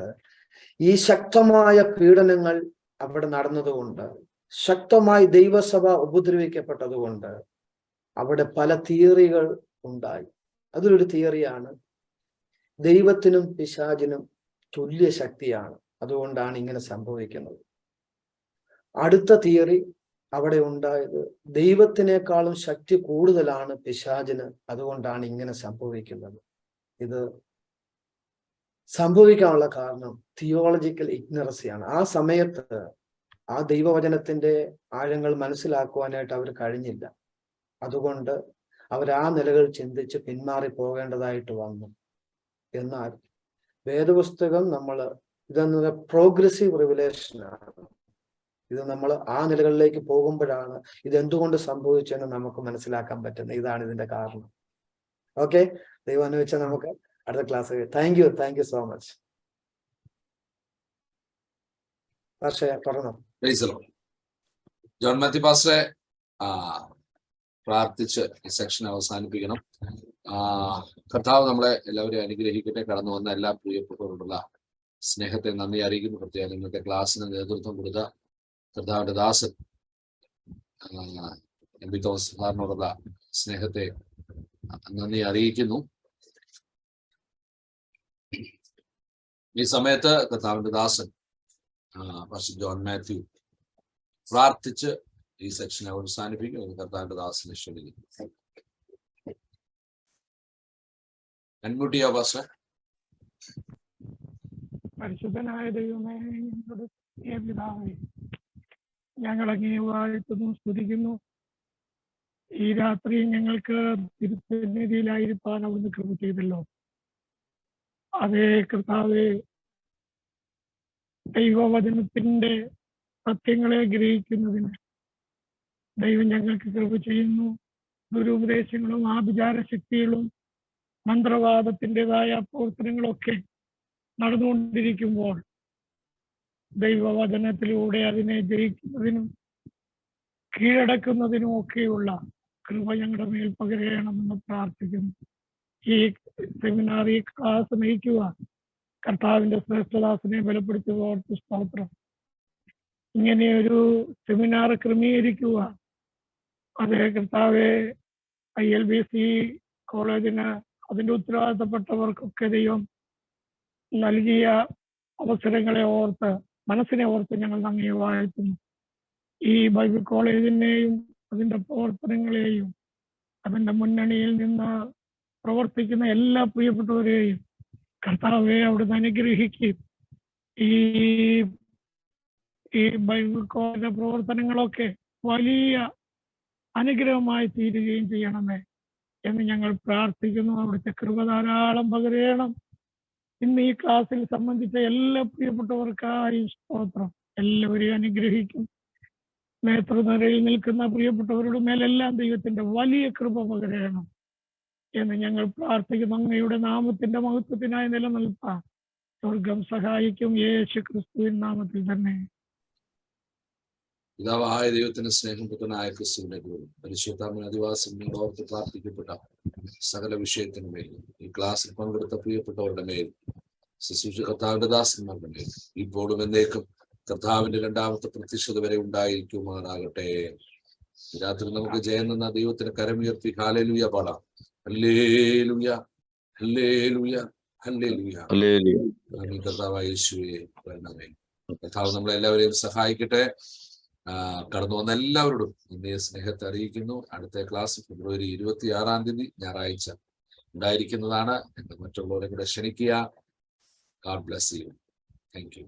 ഈ ശക്തമായ പീഡനങ്ങൾ അവിടെ നടന്നതുകൊണ്ട്, ശക്തമായി ദൈവസഭ ഉപദ്രവിക്കപ്പെട്ടതുകൊണ്ട് അവിടെ പല തിയറികൾ ഉണ്ടായി. അതിലൊരു തിയറിയാണ് ദൈവത്തിനും പിശാചിനും തുല്യ ശക്തിയാണ്, അതുകൊണ്ടാണ് ഇങ്ങനെ സംഭവിക്കുന്നത്. അടുത്ത തിയറി അവിടെ ഉണ്ടായത് ദൈവത്തിനേക്കാളും ശക്തി കൂടുതലാണ് പിശാചിന്, അതുകൊണ്ടാണ് ഇങ്ങനെ സംഭവിക്കുന്നത്. ഇത് സംഭവിക്കാനുള്ള കാരണം തിയോളജിക്കൽ ഇഗ്നറൻസിയാണ്. ആ സമയത്ത് ആ ദൈവവചനത്തിന്റെ ആഴങ്ങൾ മനസ്സിലാക്കുവാനായിട്ട് അവർ കഴിഞ്ഞില്ല. അതുകൊണ്ട് അവർ ആ നിലകൾ ചിന്തിച്ച് പിന്മാറി പോകേണ്ടതായിട്ട് വന്നു. എന്നാൽ വേദപുസ്തകം ഇതെന്നത് പ്രോഗ്രസീവ് റിവലേഷനാണ്. ഇത് നമ്മൾ ആ നിലകളിലേക്ക് പോകുമ്പോഴാണ് ഇതെന്തുകൊണ്ട് സംഭവിച്ചെന്ന് നമുക്ക് മനസ്സിലാക്കാൻ പറ്റുന്നത്. ഇതാണ് ഇതിന്റെ കാരണം. ഓക്കെ, ദൈവം അനുവദിച്ചാൽ നമുക്ക് അടുത്ത class. Thank you so much. പക്ഷേ പറഞ്ഞു ജോൺ മാത്യു പാസ്റ്ററെ പ്രാർത്ഥിച്ച് ഈ സെക്ഷൻ അവസാനിപ്പിക്കണം. കർത്താവ് നമ്മളെ എല്ലാവരെയും അനുഗ്രഹിക്കട്ടെ. കടന്നു വന്ന എല്ലാ പ്രിയപ്പെട്ടവരോടുള്ള സ്നേഹത്തെ നന്ദി അറിയിക്കുന്നു. പ്രത്യേകം ഇന്നത്തെ ക്ലാസ്സിന് നേതൃത്വം കൊടുത്ത കർത്താവിന്റെ ദാസൻ എം.പി. തോമസ് സാറിനോടുള്ള സ്നേഹത്തെ നന്ദി അറിയിക്കുന്നു. ഈ സമയത്ത് കർത്താവിന്റെ ദാസൻ പാസ്റ്റർ ജോൺ മാത്യു പ്രാർത്ഥിച്ച് ഈ സെക്ഷൻ അവസാനിപ്പിക്കും. കർത്താവിന്റെ ദാസനെ ക്ഷണിക്കുന്നു. അൺമ്യൂട്ട് ചെയ്യാം പാസ്റ്റർ. പരിശുദ്ധനായ ദൈവമേ, പിതാവേ, ഞങ്ങൾ അങ്ങേ വാഴ്ത്തുന്നു, സ്തുതിക്കുന്നു. ഈ രാത്രി ഞങ്ങൾക്ക് തിരുസന്നിധിയിലായിരിക്കാൻ അവിടുന്ന് കൃപ ചെയ്തല്ലോ. അതേ കർത്താവേ, ദൈവവചനത്തിന്റെ സത്യങ്ങളെ ഗ്രഹിക്കുന്നതിന് ദൈവം ഞങ്ങൾക്ക് കൃപ ചെയ്യുന്നു. ദുരുപദേശങ്ങളും ആഭിചാര ശക്തികളും മന്ത്രവാദത്തിൻ്റെതായ പ്രവർത്തനങ്ങളൊക്കെ നടന്നുകൊണ്ടിരിക്കുമ്പോൾ ദൈവവചനത്തിലൂടെ അതിനെ ജയിക്കുന്നതിനും കീഴടക്കുന്നതിനും ഒക്കെയുള്ള കൃപ ഞങ്ങളുടെ മേൽ പകരണമെന്ന് പ്രാർത്ഥിക്കുന്നു. ഈ സെമിനാർ, ഈ ക്ലാസ് നയിക്കുവാൻ കർത്താവിന്റെ ശ്രേഷ്ഠദാസനെ ബലപ്പെടുത്തുക. സ്തോത്രം. ഇങ്ങനെയൊരു സെമിനാർ ക്രമീകരിക്കുവാൻ അതേ കർത്താവെ ILBC കോളേജിന് അതിന്റെ ഉത്തരവാദിത്തപ്പെട്ടവർക്കൊക്കെ ദൈവം നൽകിയ അവസരങ്ങളെ ഓർത്ത്, മനസ്സിനെ ഓർത്ത് ഞങ്ങൾ നന്ദി വാഴ്ത്തുന്നു. ഈ ബൈബിൾ കോളേജിനെയും അതിന്റെ പ്രവർത്തനങ്ങളെയും അതിന്റെ മുന്നണിയിൽ നിന്ന് പ്രവർത്തിക്കുന്ന എല്ലാ പ്രിയപ്പെട്ടവരെയും കർത്താവെ അവിടുന്ന് അനുഗ്രഹിക്കുകയും ഈ ബൈബിൾ കോളേജിന്റെ പ്രവർത്തനങ്ങളൊക്കെ വലിയ അനുഗ്രഹമായി തീരുകയും ചെയ്യണമേ എന്ന് ഞങ്ങൾ പ്രാർത്ഥിക്കുന്നു. അവിടുത്തെ കൃപ ധാരാളം പകരണം. ഇന്ന് ഈ ക്ലാസ്സിൽ സംബന്ധിച്ച എല്ലാ പ്രിയപ്പെട്ടവർക്കായും സ്തോത്രം. എല്ലാവരെയും അനുഗ്രഹിക്കും. നേതൃനിരയിൽ നിൽക്കുന്ന പ്രിയപ്പെട്ടവരുടെ മേലെല്ലാം ദൈവത്തിന്റെ വലിയ കൃപ പകരണം എന്ന് ഞങ്ങൾ പ്രാർത്ഥിക്കുന്നു. അങ്ങയുടെ നാമത്തിന്റെ മഹത്വത്തിനായി നിലനിൽപ്പാൻ സ്വർഗം സഹായിക്കും. യേശു ക്രിസ്തുവിൻ നാമത്തിൽ തന്നെ. പിതാവായ ദൈവത്തിന്റെ സ്നേഹം, പുത്രനായ ക്രിസ്തുവിന്റെ കൃപ, പരിശുദ്ധാത്മാവിന്റെ അധിവാസം ഓർത്ത് പ്രാർത്ഥിക്കപ്പെട്ട സകല വിഷയത്തിനു മേൽ, ഈ ക്ലാസ്സിൽ പങ്കെടുത്ത പ്രിയപ്പെട്ടവരുടെ മേൽ, ശുശ്രൂഷ കർത്താവിന്റെ ദാസന്മാരുടെ മേൽ ഇപ്പോഴും എന്നേക്കും കർത്താവിന്റെ രണ്ടാമത്തെ പ്രത്യക്ഷത വരെ ഉണ്ടായിരിക്കുമാറാകട്ടെ. രാത്രി നമുക്ക് ജയം നിന്ന ദൈവത്തിന് കരമുയർത്തി ഹല്ലേലൂയ പാടാം. Hallelujah, hallelujah, hallelujah. കർത്താവായ യേശുവേ വരണമേ. കർത്താവ് നമ്മളെല്ലാവരെയും സഹായിക്കട്ടെ. കടന്നു വന്ന എല്ലാവരോടും ഇന്നേ സ്നേഹത്തെ അറിയിക്കുന്നു. അടുത്ത ക്ലാസ് ഫെബ്രുവരി 26 ഞായറാഴ്ച ഉണ്ടായിരിക്കുന്നതാണ്. മറ്റുള്ളവരെ കൂടെ ക്ഷണിക്കുക. God bless you. Thank you.